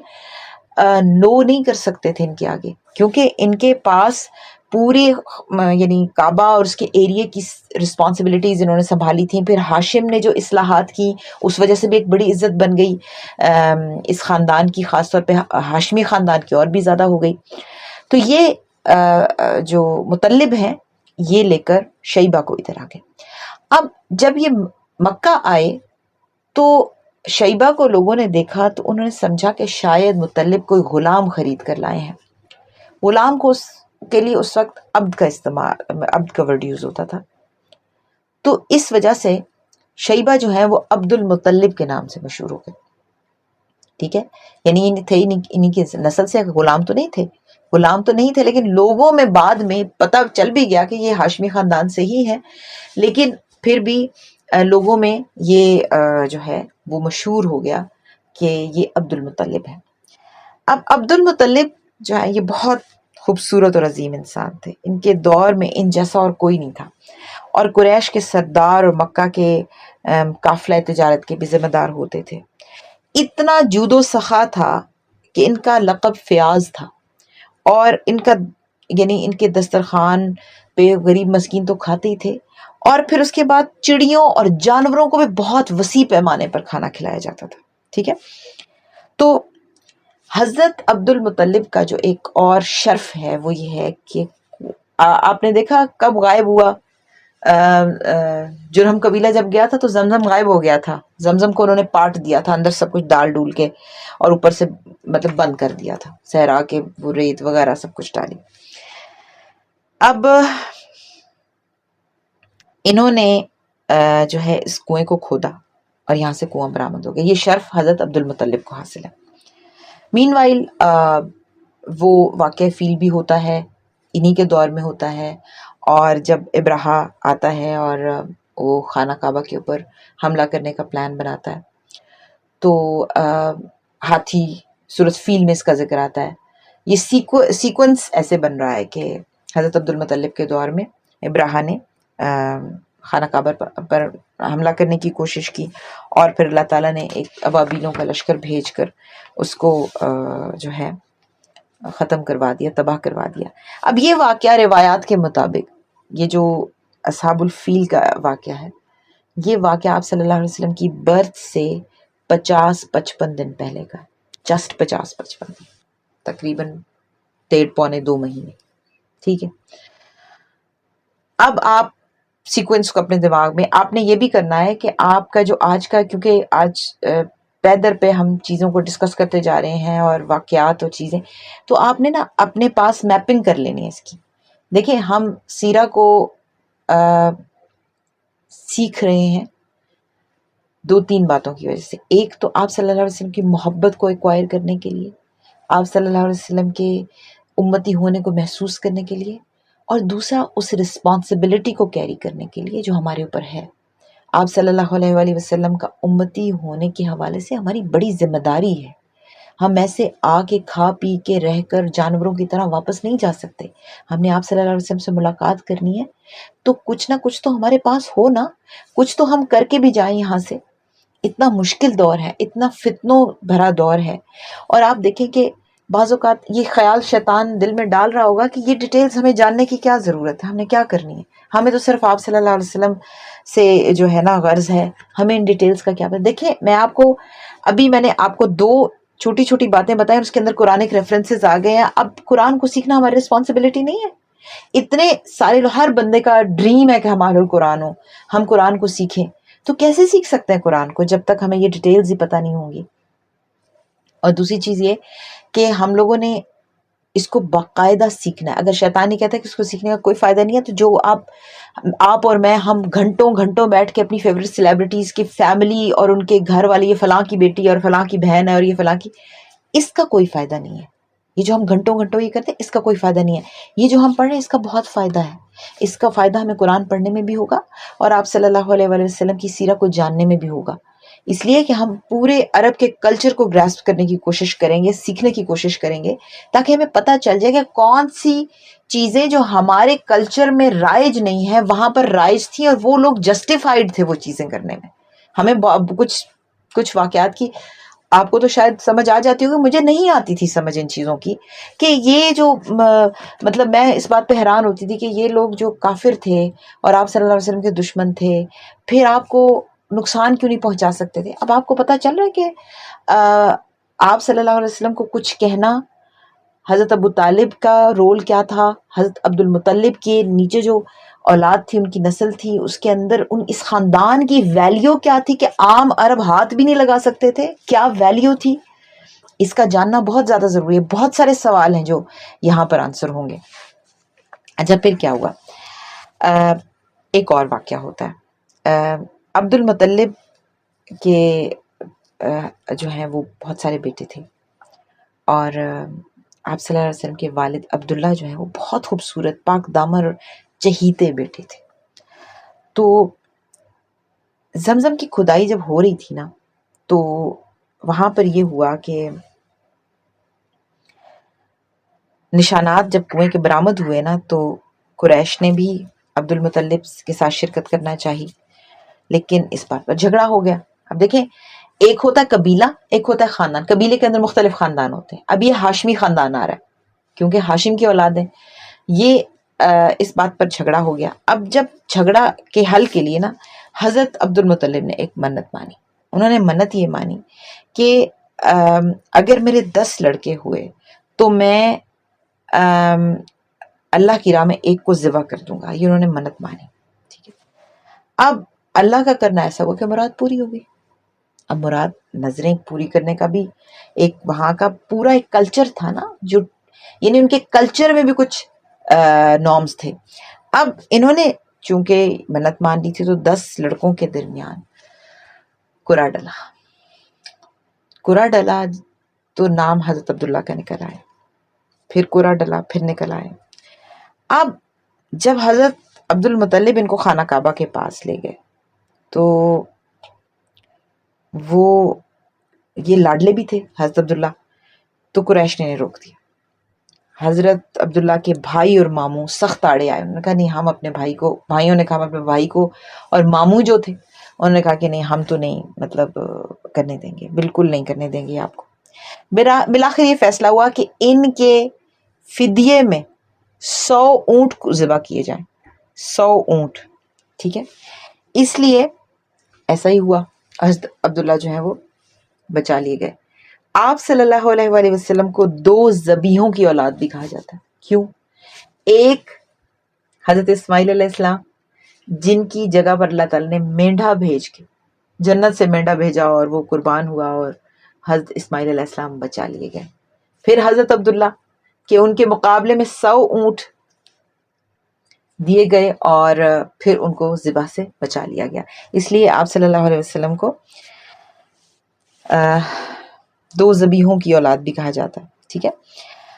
نو نہیں کر سکتے تھے ان کے آگے، کیونکہ ان کے پاس پورے یعنی کعبہ اور اس کے ایریے کی رسپانسبلٹیز انہوں نے سنبھالی تھیں۔ پھر ہاشم نے جو اصلاحات کی، اس وجہ سے بھی ایک بڑی عزت بن گئی اس خاندان کی، خاص طور پہ ہاشمی خاندان کی اور بھی زیادہ ہو گئی۔ تو یہ جو مطلب ہیں یہ لے کر شیبہ کو ادھر آ گئے۔ اب جب یہ مکہ آئے تو شیبہ کو لوگوں نے دیکھا تو انہوں نے سمجھا کہ شاید مطلب کوئی غلام خرید کر لائے ہیں۔ غلام کو کے لیے اس وقت عبد کا استعمال، عبد کا ورڈ یوز ہوتا تھا، تو اس وجہ سے شیبہ جو ہے وہ عبد المطلب کے نام سے مشہور ہو گئے، ٹھیک ہے۔ یعنی تھے انہی کی نسل سے، غلام تو نہیں تھے، لیکن لوگوں میں بعد میں پتہ چل بھی گیا کہ یہ ہاشمی خاندان سے ہی ہے، لیکن پھر بھی لوگوں میں یہ جو ہے وہ مشہور ہو گیا کہ یہ عبد المطلب ہے۔ اب عبد المطلب جو ہے یہ بہت خوبصورت اور عظیم انسان تھے، ان کے دور میں ان جیسا اور کوئی نہیں تھا، اور قریش کے سردار اور مکہ کے قافلہ تجارت کے بھی ذمہ دار ہوتے تھے۔ اتنا جود و سخا تھا کہ ان کا لقب فیاض تھا، اور ان کا یعنی ان کے دسترخوان پہ غریب مسکین تو کھاتے ہی تھے، اور پھر اس کے بعد چڑیوں اور جانوروں کو بھی بہت وسیع پیمانے پر کھانا کھلایا جاتا تھا، ٹھیک ہے۔ تو حضرت عبد المطلب کا جو ایک اور شرف ہے وہ یہ ہے کہ آپ نے دیکھا کب غائب ہوا، جرہم قبیلہ جب گیا تھا تو زمزم غائب ہو گیا تھا، زمزم کو انہوں نے پاٹ دیا تھا، اندر سب کچھ ڈال ڈول کے، اور اوپر سے مطلب بند کر دیا تھا، صحرا کے وہ ریت وغیرہ سب کچھ ڈالی۔ اب انہوں نے جو ہے اس کنویں کو کھودا اور یہاں سے کنواں برآمد ہو گیا. یہ شرف حضرت عبد المطلب کو حاصل ہے. مین وائل وہ واقعہ فیل بھی ہوتا ہے، انہی کے دور میں ہوتا ہے، اور جب ابرہہ آتا ہے اور وہ خانہ کعبہ کے اوپر حملہ کرنے کا پلان بناتا ہے تو ہاتھی صورت فیل میں اس کا ذکر آتا ہے. یہ سیکوینس ایسے بن رہا ہے کہ حضرت عبد المطلب کے دور میں ابرہہ نے خانہ کعبہ پر حملہ کرنے کی کوشش کی، اور پھر اللہ تعالیٰ نے ایک ابابیلوں کا لشکر بھیج کر اس کو جو ہے ختم کروا دیا، تباہ کروا دیا. اب یہ واقعہ روایات کے مطابق، یہ جو اصحاب الفیل کا واقعہ ہے، یہ واقعہ آپ صلی اللہ علیہ وسلم کی برتھ سے 50-55 دن پہلے کا، جسٹ 50-55 دن، تقریباً 1.5-2 مہینے. ٹھیک ہے. اب آپ سیکوینس کو اپنے دماغ میں آپ نے یہ بھی کرنا ہے کہ آپ کا جو آج کا، کیونکہ آج پے در پہ ہم چیزوں کو ڈسکس کرتے جا رہے ہیں اور واقعات اور چیزیں، تو آپ نے نا اپنے پاس میپنگ کر لینی ہے اس کی. دیکھیں ہم سیرہ کو سیکھ رہے ہیں 2-3 باتوں کی وجہ سے. ایک تو آپ صلی اللہ علیہ وسلم کی محبت کو ایکوائر کرنے کے لیے، آپ صلی اللہ علیہ وسلم کے امتی ہونے کو محسوس کرنے کے لیے، اور دوسرا اس رسپانسبلٹی کو کیری کرنے کے لیے جو ہمارے اوپر ہے. آپ صلی اللہ علیہ وآلہ وسلم کا امتی ہونے کے حوالے سے ہماری بڑی ذمہ داری ہے. ہم ایسے آ کے کھا پی کے رہ کر جانوروں کی طرح واپس نہیں جا سکتے. ہم نے آپ صلی اللہ علیہ وسلم سے ملاقات کرنی ہے تو کچھ نہ کچھ تو ہمارے پاس ہو نا، کچھ تو ہم کر کے بھی جائیں یہاں سے. اتنا مشکل دور ہے، اتنا فتنوں بھرا دور ہے. اور آپ دیکھیں کہ بعض اوقات یہ خیال شیطان دل میں ڈال رہا ہوگا کہ یہ ڈیٹیلز ہمیں جاننے کی کیا ضرورت ہے، ہم نے کیا کرنی ہے، ہمیں تو صرف آپ صلی اللہ علیہ وسلم سے جو ہے نا غرض ہے، ہمیں ان ڈیٹیلز کا کیا پتہ. دیکھیں میں آپ کو ابھی میں نے آپ کو 2 چھوٹی چھوٹی باتیں بتائیں، اس کے اندر قرآنک ریفرنسز آ گئے ہیں. اب قرآن کو سیکھنا ہماری رسپانسبلٹی نہیں ہے؟ اتنے سارے لوگ، ہر بندے کا ڈریم ہے کہ ہمارا قرآن ہو، ہم قرآن کو سیکھیں. تو کیسے سیکھ سکتے ہیں قرآن کو جب تک ہمیں یہ ڈیٹیلز ہی پتہ نہیں ہوں گی؟ اور دوسری چیز یہ کہ ہم لوگوں نے اس کو باقاعدہ سیکھنا ہے. اگر شیطان یہ کہتا ہے کہ اس کو سیکھنے کا کوئی فائدہ نہیں ہے، تو جو آپ اور میں ہم گھنٹوں گھنٹوں بیٹھ کے اپنی فیوریٹ سیلیبریٹیز کی فیملی اور ان کے گھر والے، یہ فلاں کی بیٹی اور فلاں کی بہن ہے اور یہ فلاں کی، اس کا کوئی فائدہ نہیں ہے. یہ جو ہم گھنٹوں گھنٹوں یہ کرتے ہیں اس کا کوئی فائدہ نہیں ہے. یہ جو ہم پڑھ رہے ہیں اس کا بہت فائدہ ہے. اس کا فائدہ ہمیں قرآن پڑھنے میں بھی ہوگا اور آپ صلی اللہ علیہ وآلہ وسلم کی سیرت کو جاننے میں بھی ہوگا. اس لیے کہ ہم پورے عرب کے کلچر کو گراسپ کرنے کی کوشش کریں گے، سیکھنے کی کوشش کریں گے، تاکہ ہمیں پتہ چل جائے کہ کون سی چیزیں جو ہمارے کلچر میں رائج نہیں ہے وہاں پر رائج تھی، اور وہ لوگ جسٹیفائڈ تھے وہ چیزیں کرنے میں. ہمیں کچھ واقعات کی آپ کو تو شاید سمجھ آ جاتی ہوگی، مجھے نہیں آتی تھی سمجھ ان چیزوں کی، کہ یہ جو مطلب میں اس بات پہ حیران ہوتی تھی کہ یہ لوگ جو کافر تھے اور آپ صلی اللہ علیہ وسلم کے دشمن تھے، پھر آپ کو نقصان کیوں نہیں پہنچا سکتے تھے؟ اب آپ کو پتہ چل رہا ہے کہ آپ صلی اللہ علیہ وسلم کو کچھ کہنا، حضرت ابو طالب کا رول کیا تھا، حضرت عبد المطلب کے نیچے جو اولاد تھی، ان کی نسل تھی، اس کے اندر اس خاندان کی ویلیو کیا تھی کہ عام عرب ہاتھ بھی نہیں لگا سکتے تھے، کیا ویلیو تھی، اس کا جاننا بہت زیادہ ضروری ہے. بہت سارے سوال ہیں جو یہاں پر آنسر ہوں گے. اچھا پھر کیا ہوا؟ ایک اور واقعہ ہوتا ہے. عبد المطلب کے جو ہیں وہ بہت سارے بیٹے تھے، اور آپ صلی اللہ علیہ وسلم کے والد عبداللہ جو ہیں وہ بہت خوبصورت، پاک دامن اور چہیتے بیٹے تھے. تو زمزم کی کھدائی جب ہو رہی تھی نا، تو وہاں پر یہ ہوا کہ نشانات جب کنویں کے برآمد ہوئے نا، تو قریش نے بھی عبد المطلب کے ساتھ شرکت کرنا چاہی، لیکن اس بات پر جھگڑا ہو گیا. اب دیکھیں، ایک ہوتا ہے قبیلہ، ایک ہوتا ہے خاندان. قبیلے کے اندر مختلف خاندان ہوتے ہیں. اب یہ ہاشمی خاندان آ رہا ہے کیونکہ ہاشم کی اولاد ہیں. یہ اس بات پر جھگڑا ہو گیا. اب جب جھگڑا کے حل کے لیے نا، حضرت عبد المطلب نے ایک منت مانی. انہوں نے منت یہ مانی کہ اگر میرے 10 لڑکے ہوئے تو میں اللہ کی راہ میں ایک کو ذبح کر دوں گا. یہ انہوں نے منت مانی. ٹھیک ہے. اب اللہ کا کرنا ایسا ہوا کہ مراد پوری ہو گئی. اب مراد نظریں پوری کرنے کا بھی ایک وہاں کا پورا ایک کلچر تھا نا، جو یعنی ان کے کلچر میں بھی کچھ نارمز تھے. اب انہوں نے چونکہ منت مان لی تھی تو 10 لڑکوں کے درمیان قرعہ ڈلا تو نام حضرت عبداللہ کا نکل آئے، پھر قرعہ ڈلا، پھر نکل آئے۔ اب جب حضرت عبد المطلب ان کو خانہ کعبہ کے پاس لے گئے تو وہ یہ لاڈلے بھی تھے حضرت عبداللہ، تو قریش نے روک دیا۔ حضرت عبداللہ کے بھائی اور ماموں سخت آڑے آئے، انہوں نے کہا نہیں، ہم اپنے بھائیوں نے کہا ہم اپنے بھائی کو، اور ماموں جو تھے انہوں نے کہا کہ نہیں، ہم تو نہیں مطلب کرنے دیں گے، بالکل نہیں کرنے دیں گے آپ کو۔ بالآخر یہ فیصلہ ہوا کہ ان کے فدیے میں 100 اونٹ ذبح کیے جائیں، 100 اونٹ، ٹھیک ہے۔ اس لیے ایسا ہی ہوا، حضرت عبداللہ جو ہیں وہ بچا لیے گئے۔ آپ صلی اللہ علیہ وآلہ وسلم کو 2 ذبیحوں کی اولاد بھی کہا جاتا ہے۔ کیوں؟ ایک حضرت اسماعیل علیہ السلام، جن کی جگہ پر اللہ تعالیٰ نے مینڈھا بھیج کے، جنت سے مینڈھا بھیجا اور وہ قربان ہوا اور حضرت اسماعیل علیہ السلام بچا لیے گئے۔ پھر حضرت عبداللہ کہ ان کے مقابلے میں 100 اونٹ دیے گئے اور پھر ان کو ذبح سے بچا لیا گیا۔ اس لیے آپ صلی اللہ علیہ وسلم کو 2 ذبیحوں کی اولاد بھی کہا جاتا ہے، ٹھیک ہے۔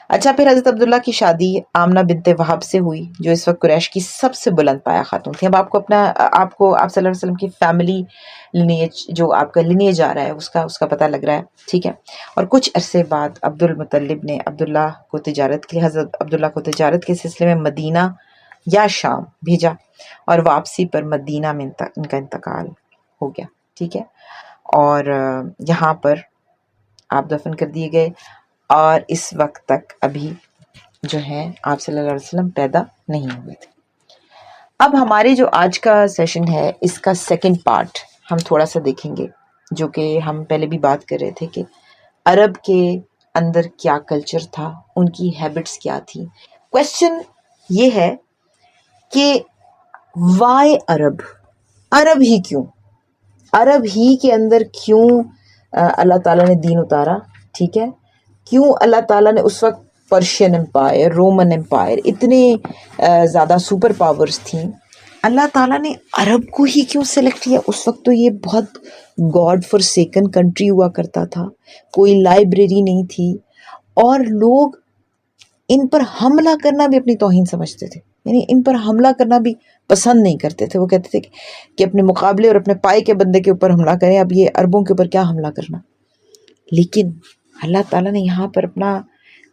اچھا، پھر حضرت عبداللہ کی شادی آمنہ بنت وہب سے ہوئی، جو اس وقت قریش کی سب سے بلند پایہ خاتون تھی۔ اب آپ صلی اللہ علیہ وسلم کی فیملی لینیج، جو آپ کا لینیج آ رہا ہے، اس کا پتہ لگ رہا ہے، ٹھیک ہے۔ اور کچھ عرصے بعد عبد المطلب نے حضرت عبداللہ کو تجارت کے سلسلے میں مدینہ یا شام بھیجا، اور واپسی پر مدینہ میں ان کا انتقال ہو گیا، ٹھیک ہے۔ اور یہاں پر آپ دفن کر دیے گئے، اور اس وقت تک ابھی جو ہے آپ صلی اللہ علیہ وسلم پیدا نہیں ہوئے تھے۔ اب ہمارے جو آج کا سیشن ہے، اس کا سیکنڈ پارٹ ہم تھوڑا سا دیکھیں گے، جو کہ ہم پہلے بھی بات کر رہے تھے کہ عرب کے اندر کیا کلچر تھا، ان کی ہیبٹس کیا تھی۔ کویسچن یہ ہے کہ وائی عرب ہی کیوں؟ عرب ہی کے اندر کیوں اللہ تعالیٰ نے دین اتارا، ٹھیک ہے؟ کیوں اللہ تعالیٰ نے اس وقت پرشین امپائر، رومن امپائر، اتنے زیادہ سپر پاورز تھیں، اللہ تعالیٰ نے عرب کو ہی کیوں سلیکٹ کیا؟ اس وقت تو یہ بہت گاڈ فور سیکن کنٹری ہوا کرتا تھا، کوئی لائبریری نہیں تھی، اور لوگ ان پر حملہ کرنا بھی اپنی توہین سمجھتے تھے، یعنی ان پر حملہ کرنا بھی پسند نہیں کرتے تھے۔ وہ کہتے تھے کہ اپنے مقابلے اور اپنے پائے کے بندے کے اوپر حملہ کریں، اب یہ عربوں کے اوپر کیا حملہ کرنا۔ لیکن اللہ تعالیٰ نے یہاں پر اپنا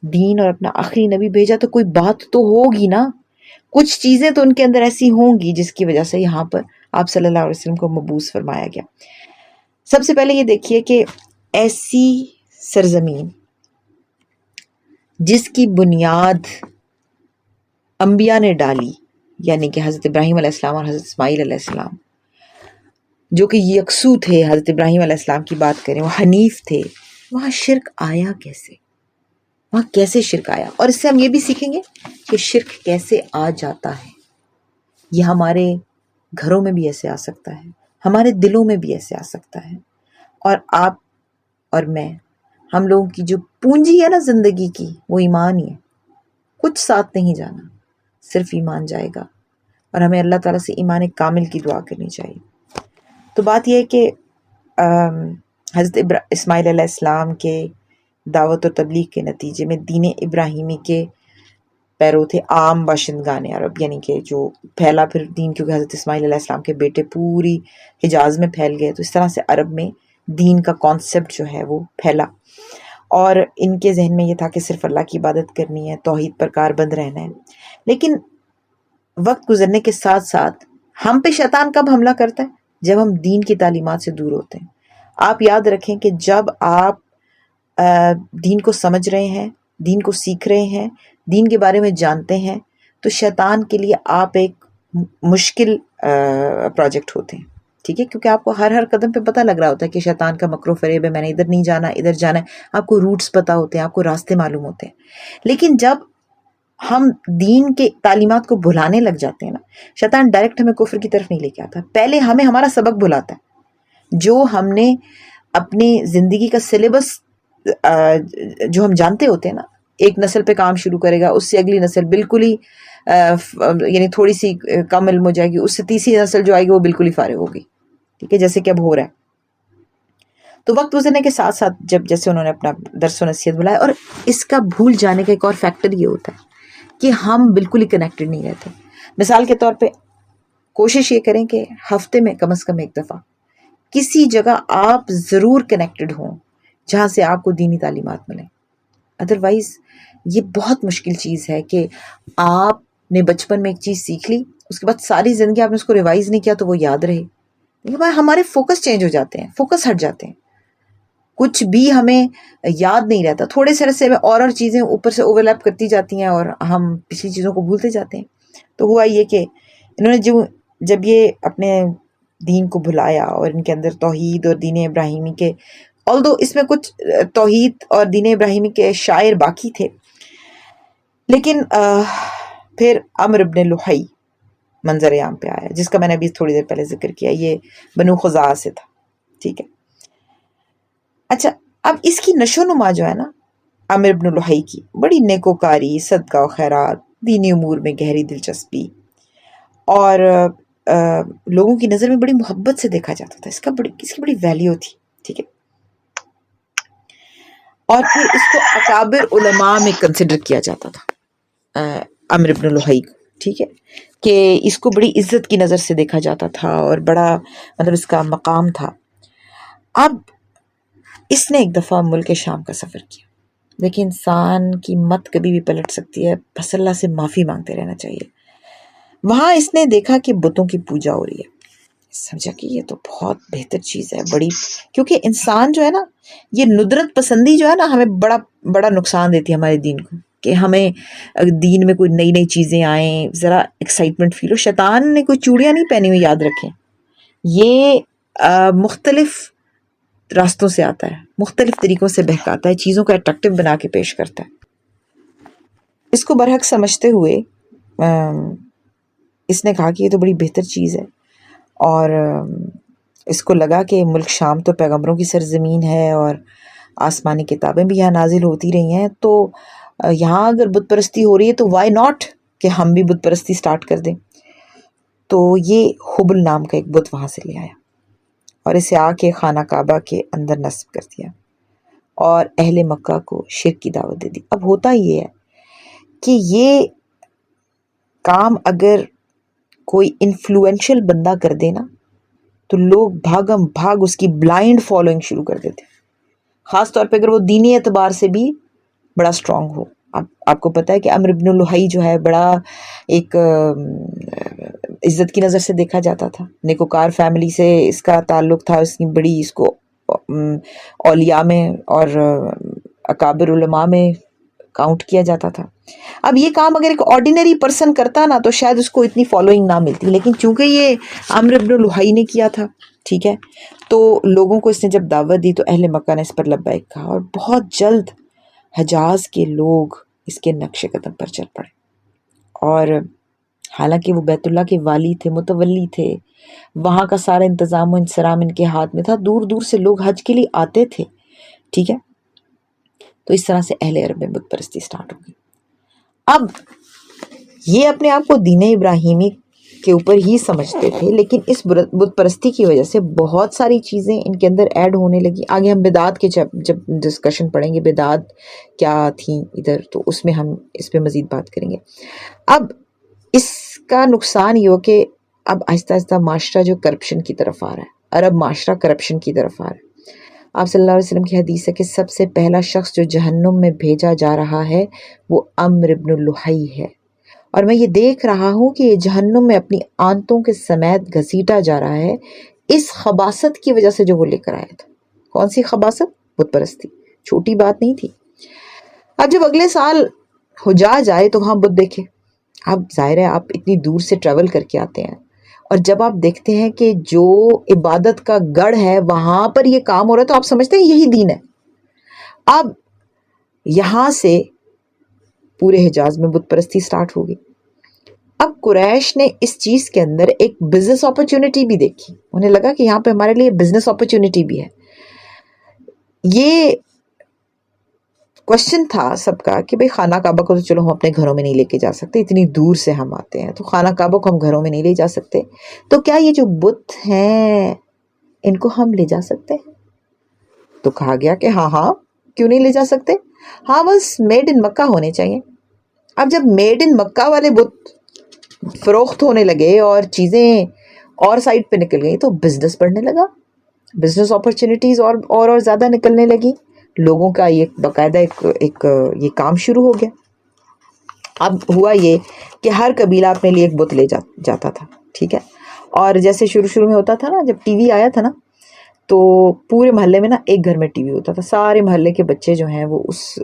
دین اور اپنا آخری نبی بھیجا، تو کوئی بات تو ہوگی نا، کچھ چیزیں تو ان کے اندر ایسی ہوں گی جس کی وجہ سے یہاں پر آپ صلی اللہ علیہ وسلم کو مبعوث فرمایا گیا۔ سب سے پہلے یہ دیکھیے کہ ایسی سرزمین جس کی بنیاد انبیاء نے ڈالی، یعنی کہ حضرت ابراہیم علیہ السلام اور حضرت اسماعیل علیہ السلام، جو کہ یکسو تھے، حضرت ابراہیم علیہ السلام کی بات کریں، وہ حنیف تھے، وہاں شرک آیا کیسے؟ وہاں کیسے شرک آیا؟ اور اس سے ہم یہ بھی سیکھیں گے کہ شرک کیسے آ جاتا ہے۔ یہ ہمارے گھروں میں بھی ایسے آ سکتا ہے، ہمارے دلوں میں بھی ایسے آ سکتا ہے، اور آپ اور میں، ہم لوگوں کی جو پونجی ہے نا زندگی کی، وہ ایمان ہی ہے، کچھ ساتھ نہیں جانا، صرف ایمان جائے گا، اور ہمیں اللہ تعالیٰ سے ایمان کامل کی دعا کرنی چاہیے۔ تو بات یہ ہے کہ حضرت اسماعیل علیہ السلام کے دعوت و تبلیغ کے نتیجے میں دین ابراہیمی کے پیرو تھے عام باشندگان عرب، یعنی کہ جو پھیلا پھر دین، کیونکہ حضرت اسماعیل علیہ السلام کے بیٹے پوری حجاز میں پھیل گئے، تو اس طرح سے عرب میں دین کا کانسیپٹ جو ہے وہ پھیلا، اور ان کے ذہن میں یہ تھا کہ صرف اللہ کی عبادت کرنی ہے، توحید پر کاربند رہنا ہے۔ لیکن وقت گزرنے کے ساتھ ساتھ ہم پہ شیطان کب حملہ کرتا ہے؟ جب ہم دین کی تعلیمات سے دور ہوتے ہیں۔ آپ یاد رکھیں کہ جب آپ دین کو سمجھ رہے ہیں، دین کو سیکھ رہے ہیں، دین کے بارے میں جانتے ہیں، تو شیطان کے لیے آپ ایک مشکل پروجیکٹ ہوتے ہیں، ٹھیک ہے، کیونکہ آپ کو ہر قدم پہ پتہ لگ رہا ہوتا ہے کہ شیطان کا مکر و فریب ہے، میں نے ادھر نہیں جانا، ادھر جانا ہے، آپ کو روٹس پتہ ہوتے ہیں، آپ کو راستے معلوم ہوتے ہیں۔ لیکن جب ہم دین کے تعلیمات کو بھلانے لگ جاتے ہیں نا، شیطان ڈائریکٹ ہمیں کفر کی طرف نہیں لے کے آتا، پہلے ہمیں ہمارا سبق بھلاتا ہے، جو ہم نے اپنی زندگی کا سلیبس جو ہم جانتے ہوتے ہیں نا، ایک نسل پہ کام شروع کرے گا، اس سے اگلی نسل بالکل ہی یعنی تھوڑی سی کم علم ہو جائے گی، اس سے تیسری نسل جو آئے گی وہ بالکل ہی فارغ ہوگی، ٹھیک ہے، جیسے کہ اب ہو رہا ہے۔ تو وقت گزرنے کے ساتھ ساتھ جب جیسے انہوں نے اپنا درس و نصیحت بلایا، اور اس کا بھول جانے کا ایک اور فیکٹر یہ ہوتا ہے کہ ہم بالکل ہی کنیکٹڈ نہیں رہتے۔ مثال کے طور پہ کوشش یہ کریں کہ ہفتے میں کم از کم ایک دفعہ کسی جگہ آپ ضرور کنیکٹڈ ہوں جہاں سے آپ کو دینی تعلیمات ملیں۔ ادروائز یہ بہت مشکل چیز ہے کہ آپ نے بچپن میں ایک چیز سیکھ لی، اس کے بعد ساری زندگی آپ نے اس کو ریوائز نہیں کیا تو وہ یاد رہے۔ ہمارے فوکس چینج ہو جاتے ہیں، فوکس ہٹ جاتے ہیں، کچھ بھی ہمیں یاد نہیں رہتا، تھوڑے سے عرصے میں اور چیزیں اوپر سے اوورلیپ کرتی جاتی ہیں اور ہم پچھلی چیزوں کو بھولتے جاتے ہیں۔ تو ہوا یہ کہ انہوں نے جب یہ اپنے دین کو بھلایا اور ان کے اندر توحید اور دین ابراہیمی کے although اس میں کچھ توحید اور دین ابراہیمی کے شاعر باقی تھے، لیکن پھر عمرو بن لحی منظر عام پہ آیا، جس کا میں نے ابھی تھوڑی دیر پہلے ذکر کیا، یہ بنو خزاعہ سے تھا، ٹھیک ہے۔ اچھا، اب اس کی نشو نما جو ہے نا عمرو بن لحی کی، بڑی نیکوکاری، صدقہ و خیرات، دینی امور میں گہری دلچسپی، اور لوگوں کی نظر میں بڑی محبت سے دیکھا جاتا تھا، اس کی بڑی ویلیو تھی، ٹھیک ہے۔ اور پھر اس کو اکابر علماء میں کنسیڈر کیا جاتا تھا عمرو بن لحی کو، ٹھیک ہے، کہ اس کو بڑی عزت کی نظر سے دیکھا جاتا تھا اور بڑا مطلب اس کا مقام تھا۔ اب اس نے ایک دفعہ ملک شام کا سفر کیا، دیکھیں انسان کی مت کبھی بھی پلٹ سکتی ہے، بس اللہ سے معافی مانگتے رہنا چاہیے۔ وہاں اس نے دیکھا کہ بتوں کی پوجا ہو رہی ہے، سمجھا کہ یہ تو بہت بہتر چیز ہے، بڑی، کیونکہ انسان جو ہے نا، یہ ندرت پسندی جو ہے نا، ہمیں بڑا بڑا نقصان دیتی ہے ہمارے دین کو، کہ ہمیں دین میں کوئی نئی نئی چیزیں آئیں، ذرا ایکسائٹمنٹ فیل ہو۔ شیطان نے کوئی چوڑیاں نہیں پہنی ہوئی، یاد رکھیں، یہ مختلف راستوں سے آتا ہے، مختلف طریقوں سے بہکاتا ہے، چیزوں کو اٹریکٹیو بنا کے پیش کرتا ہے۔ اس کو برحق سمجھتے ہوئے اس نے کہا کہ یہ تو بڑی بہتر چیز ہے، اور اس کو لگا کہ ملک شام تو پیغمبروں کی سرزمین ہے اور آسمانی کتابیں بھی یہاں نازل ہوتی رہی ہیں، تو یہاں اگر بت پرستی ہو رہی ہے تو وائی ناٹ کہ ہم بھی بت پرستی سٹارٹ کر دیں۔ تو یہ حبل نام کا ایک بت وہاں سے لے آیا اور اسے آ کے خانہ کعبہ کے اندر نصب کر دیا اور اہل مکہ کو شرک کی دعوت دے دی۔ اب ہوتا یہ ہے کہ یہ کام اگر کوئی انفلوئنشل بندہ کر دے نا تو لوگ بھاگم بھاگ اس کی بلائنڈ فالوئنگ شروع کر دیتے، خاص طور پہ اگر وہ دینی اعتبار سے بھی بڑا اسٹرانگ ہو۔ اب آپ کو پتہ ہے کہ عمرو بن لحی جو ہے بڑا ایک عزت کی نظر سے دیکھا جاتا تھا، نیکوکار فیملی سے اس کا تعلق تھا، اس کی بڑی اس کو اولیاء میں اور اکابر علماء میں کاؤنٹ کیا جاتا تھا۔ اب یہ کام اگر ایک آرڈینری پرسن کرتا نا تو شاید اس کو اتنی فالوئنگ نہ ملتی، لیکن چونکہ یہ عمرو بن لحی نے کیا تھا، ٹھیک ہے، تو لوگوں کو اس نے جب دعوت دی تو اہل مکہ نے اس پر لبیک کہا، اور بہت جلد حجاز کے لوگ اس کے نقش قدم پر چل پڑے۔ اور حالانکہ وہ بیت اللہ کے والی تھے، متولی تھے، وہاں کا سارا انتظام و انصرام ان کے ہاتھ میں تھا، دور دور سے لوگ حج کے لیے آتے تھے، ٹھیک ہے۔ تو اس طرح سے اہل عرب میں بت پرستی سٹارٹ ہو گئی۔ اب یہ اپنے آپ کو دین ابراہیمی کے اوپر ہی سمجھتے تھے، لیکن اس بت پرستی کی وجہ سے بہت ساری چیزیں ان کے اندر ایڈ ہونے لگی۔ آگے ہم بدعات کے جب ڈسکشن پڑھیں گے بدعات کیا تھیں ادھر، تو اس میں ہم اس پہ مزید بات کریں گے۔ اب اس کا نقصان یہ ہو کہ اب آہستہ آہستہ معاشرہ جو کرپشن کی طرف آ رہا ہے، عرب معاشرہ کرپشن کی طرف آ رہا ہے۔ آپ صلی اللہ علیہ وسلم کی حدیث ہے کہ سب سے پہلا شخص جو جہنم میں بھیجا جا رہا ہے وہ عمرو بن لحی ہے، اور میں یہ دیکھ رہا ہوں کہ یہ جہنم میں اپنی آنتوں کے سمیت گھسیٹا جا رہا ہے اس خباثت کی وجہ سے جو وہ لے کر آیا تھا۔ کون سی خباثت؟ بت پرستی، چھوٹی بات نہیں تھی۔ اب جب اگلے سال حجاج آئے تو وہاں بت دیکھے۔ اب ظاہر ہے آپ اتنی دور سے ٹریول کر کے آتے ہیں، اور جب آپ دیکھتے ہیں کہ جو عبادت کا گڑھ ہے وہاں پر یہ کام ہو رہا ہے تو آپ سمجھتے ہیں یہی دین ہے۔ اب یہاں سے پورے حجاز میں بت پرستی سٹارٹ ہوگی۔ اب قریش نے اس چیز کے اندر ایک بزنس اپرچونٹی بھی دیکھی، انہیں لگا کہ یہاں پہ ہمارے لیے بزنس اپرچونٹی بھی ہے۔ یہ کوشچن تھا سب کا کہ بھئی خانہ کعبہ کو تو چلو ہم اپنے گھروں میں نہیں لے کے جا سکتے، اتنی دور سے ہم آتے ہیں، تو خانہ کعبہ کو ہم گھروں میں نہیں لے جا سکتے، تو کیا یہ جو بت ہیں ان کو ہم لے جا سکتے ہیں؟ تو کہا گیا کہ ہاں ہاں کیوں نہیں لے جا سکتے، ہاں بس میڈ ان مکہ ہونے چاہیے۔ اب جب میڈ ان مکہ والے بت فروخت ہونے لگے اور چیزیں اور سائڈ پہ نکل گئی تو بزنس بڑھنے لگا، بزنس اپرچونیٹیز اور زیادہ نکلنے لگی، لوگوں کا یہ باقاعدہ ایک یہ کام شروع ہو گیا۔ اب ہوا یہ کہ ہر قبیلہ اپنے لیے ایک بت لے جاتا تھا، ٹھیک ہے، اور جیسے شروع میں ہوتا تھا نا، جب ٹی وی آیا تھا نا تو پورے محلے میں نا ایک گھر میں ٹی وی ہوتا تھا، سارے محلے کے بچے جو ہیں وہ اس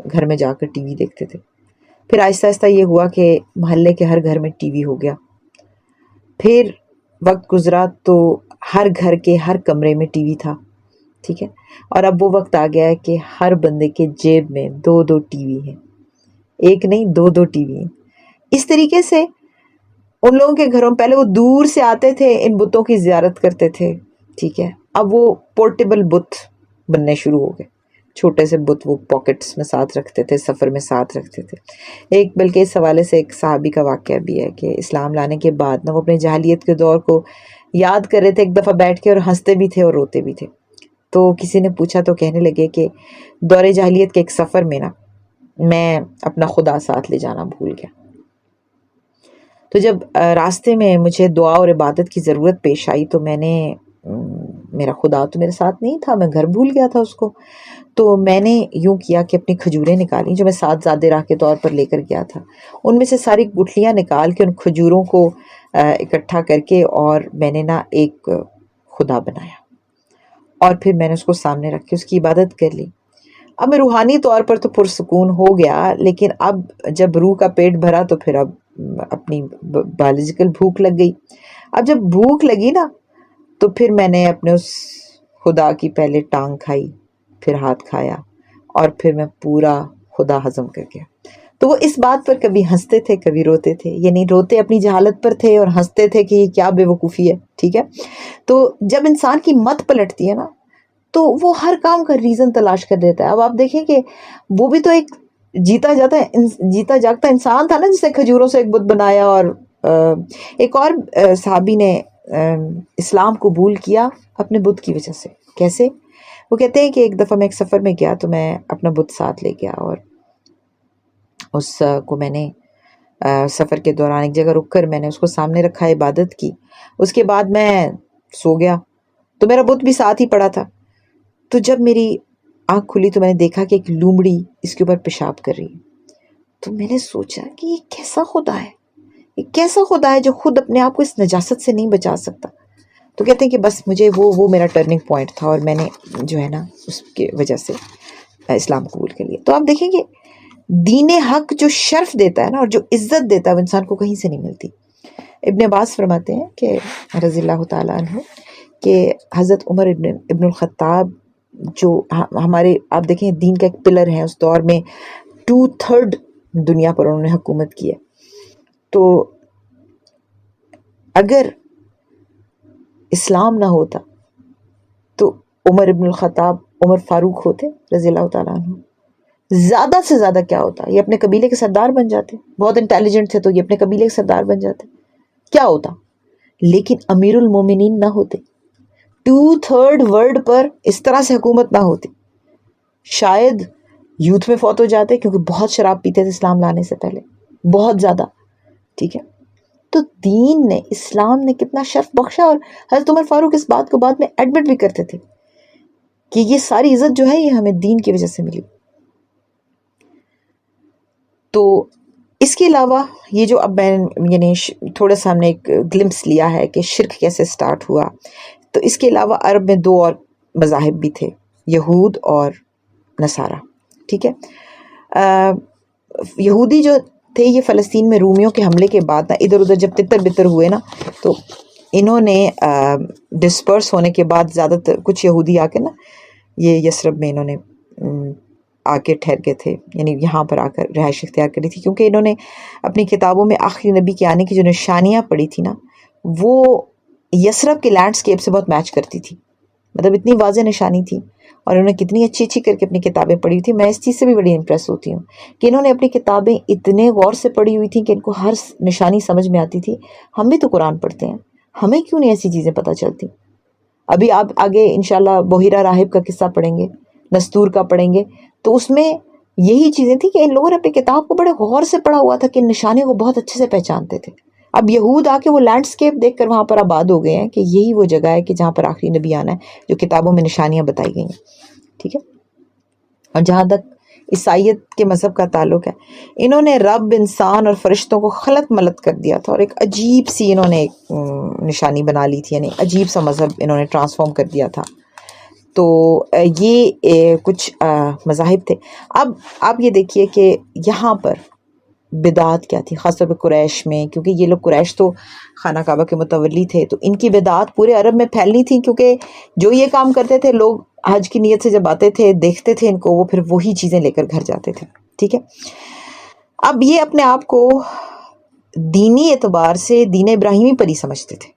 گھر میں جا کر ٹی وی دیکھتے تھے۔ پھر آہستہ آہستہ یہ ہوا کہ محلے کے ہر گھر میں ٹی وی ہو گیا، پھر وقت گزرا تو ہر گھر کے ہر کمرے میں ٹی وی تھا، ٹھیک ہے، اور اب وہ وقت آ گیا ہے کہ ہر بندے کے جیب میں 2 ٹی وی ہیں، ایک نہیں 2 ٹی وی ہیں۔ اس طریقے سے ان لوگوں کے گھروں پہلے وہ دور سے آتے تھے، ان بتوں کی زیارت کرتے تھے، ٹھیک ہے، اب وہ پورٹیبل بت بننے شروع ہو گئے، چھوٹے سے بت وہ پاکٹس میں ساتھ رکھتے تھے، سفر میں ساتھ رکھتے تھے۔ ایک بلکہ اس حوالے سے ایک صحابی کا واقعہ بھی ہے کہ اسلام لانے کے بعد نا وہ اپنے جاہلیت کے دور کو یاد کر رہے تھے، ایک دفعہ بیٹھ کے اور ہنستے بھی تھے اور روتے بھی تھے۔ تو کسی نے پوچھا تو کہنے لگے کہ دور جاہلیت کے ایک سفر میں نا میں اپنا خدا ساتھ لے جانا بھول گیا، تو جب راستے میں مجھے دعا اور عبادت کی ضرورت پیش آئی تو میں نے میرا خدا تو میرے ساتھ نہیں تھا، میں گھر بھول گیا تھا اس کو، تو میں نے یوں کیا کہ اپنی کھجوریں نکالیں جو میں 7 زادے راہ کے طور پر لے کر گیا تھا، ان میں سے ساری گٹھلیاں نکال کے ان کھجوروں کو اکٹھا کر کے اور میں نے نا ایک خدا بنایا اور پھر میں نے اس کو سامنے رکھ کے اس کی عبادت کر لی۔ اب میں روحانی طور پر تو پرسکون ہو گیا، لیکن اب جب روح کا پیٹ بھرا تو پھر اب اپنی بایولوجیکل بھوک لگ گئی۔ اب جب بھوک لگی نا تو پھر میں نے اپنے اس خدا کی پہلے ٹانگ کھائی، پھر ہاتھ کھایا اور پھر میں پورا خدا ہضم کر گیا۔ تو وہ اس بات پر کبھی ہنستے تھے کبھی روتے تھے، یعنی روتے اپنی جہالت پر تھے اور ہنستے تھے کہ یہ کیا بے وقوفی ہے، ٹھیک ہے۔ تو جب انسان کی مت پلٹتی ہے نا تو وہ ہر کام کا ریزن تلاش کر دیتا ہے۔ اب آپ دیکھیں کہ وہ بھی تو ایک جیتا جاگتا انسان تھا نا، جس نے کھجوروں سے ایک بت بنایا، اور ایک اور صحابی نے اسلام قبول کیا اپنے بت کی وجہ سے۔ کیسے؟ وہ کہتے ہیں کہ ایک دفعہ میں ایک سفر میں گیا تو میں اپنا بت ساتھ لے گیا اور اس کو میں نے سفر کے دوران ایک جگہ رک کر میں نے اس کو سامنے رکھا، عبادت کی، اس کے بعد میں سو گیا تو میرا بت بھی ساتھ ہی پڑا تھا۔ تو جب میری آنکھ کھلی تو میں نے دیکھا کہ ایک لومڑی اس کے اوپر پیشاب کر رہی ہے، تو میں نے سوچا کہ یہ کیسا خدا ہے، یہ کیسا خدا ہے جو خود اپنے آپ کو اس نجاست سے نہیں بچا سکتا۔ تو کہتے ہیں کہ بس مجھے وہ میرا ٹرننگ پوائنٹ تھا اور میں نے جو ہے نا اس کی وجہ سے اسلام قبول کر لیا۔ تو آپ دیکھیں کہ دین حق جو شرف دیتا ہے نا اور جو عزت دیتا ہے وہ انسان کو کہیں سے نہیں ملتی۔ ابن عباس فرماتے ہیں کہ رضی اللہ تعالیٰ عنہ کہ حضرت عمر ابن الخطاب جو ہمارے آپ دیکھیں دین کا ایک پلر ہے، اس دور میں 2/3 دنیا پر انہوں نے حکومت کی ہے، تو اگر اسلام نہ ہوتا تو عمر ابن الخطاب عمر فاروق ہوتے رضی اللہ تعالیٰ عنہ، زیادہ سے زیادہ کیا ہوتا، یہ اپنے قبیلے کے سردار بن جاتے، بہت انٹیلیجنٹ تھے تو یہ اپنے قبیلے کے سردار بن جاتے، کیا ہوتا، لیکن امیر المومنین نہ ہوتے، 2/3 ورلڈ پر اس طرح سے حکومت نہ ہوتی، شاید یوتھ میں فوت ہو جاتے، کیونکہ بہت شراب پیتے تھے اسلام لانے سے پہلے، بہت زیادہ، ٹھیک ہے۔ تو دین نے، اسلام نے کتنا شرف بخشا، اور حضرت عمر فاروق اس بات کو بعد میں ایڈمٹ بھی کرتے تھے کہ یہ ساری عزت جو ہے یہ ہمیں دین کی وجہ سے ملی۔ تو اس کے علاوہ یہ جو اب میں یعنی تھوڑا سا ہم نے ایک گلمپس لیا ہے کہ شرک کیسے سٹارٹ ہوا، تو اس کے علاوہ عرب میں 2 اور مذاہب بھی تھے، یہود اور نصارہ، ٹھیک ہے۔ یہودی جو تھے یہ فلسطین میں رومیوں کے حملے کے بعد نا ادھر ادھر جب تتر بتر ہوئے نا تو انہوں نے ڈسپرس ہونے کے بعد زیادہ تر کچھ یہودی آ کے نا یہ یثرب میں انہوں نے آ کے ٹھہر گئے تھے، یعنی یہاں پر آ کر رہائش اختیار کری تھی، کیونکہ انہوں نے اپنی کتابوں میں آخری نبی کے آنے کی جو نشانیاں پڑھی تھی نا وہ یثرب کے لینڈسکیپ سے بہت میچ کرتی تھی، مطلب اتنی واضح نشانی تھی، اور انہوں نے کتنی اچھی اچھی کر کے اپنی کتابیں پڑھی تھی. میں اس چیز سے بھی بڑی امپریس ہوتی ہوں کہ انہوں نے اپنی کتابیں اتنے غور سے پڑھی ہوئی تھیں کہ ان کو ہر نشانی سمجھ میں آتی تھی. ہم بھی تو قرآن پڑھتے ہیں، ہمیں کیوں نہیں ایسی چیزیں پتہ چلتی؟ ابھی آپ آگے انشاءاللہ بحیرہ راہب کا قصہ پڑھیں گے، نستور کا پڑھیں گے، تو اس میں یہی چیزیں تھیں کہ ان لوگوں نے اپنی کتاب کو بڑے غور سے پڑھا ہوا تھا کہ ان نشانیوں کو بہت اچھے سے پہچانتے تھے. اب یہود آ کے وہ لینڈسکیپ دیکھ کر وہاں پر آباد ہو گئے ہیں کہ یہی وہ جگہ ہے کہ جہاں پر آخری نبی آنا ہے، جو کتابوں میں نشانیاں بتائی گئی ہیں. ٹھیک ہے. اور جہاں تک عیسائیت کے مذہب کا تعلق ہے، انہوں نے رب، انسان اور فرشتوں کو خلط ملط کر دیا تھا، اور ایک عجیب سی انہوں نے نشانی بنا لی تھی، یعنی عجیب سا مذہب انہوں نے ٹرانسفارم کر دیا تھا. تو یہ کچھ مذاہب تھے. اب آپ یہ دیکھیے کہ یہاں پر بدعات کیا تھی، خاص طور پہ قریش میں، کیونکہ یہ لوگ قریش تو خانہ کعبہ کے متولی تھے، تو ان کی بدعات پورے عرب میں پھیلنی تھی، کیونکہ جو یہ کام کرتے تھے لوگ حج کی نیت سے جب آتے تھے دیکھتے تھے ان کو، وہ پھر وہی چیزیں لے کر گھر جاتے تھے. ٹھیک ہے. اب یہ اپنے آپ کو دینی اعتبار سے دین ابراہیمی پر ہی سمجھتے تھے.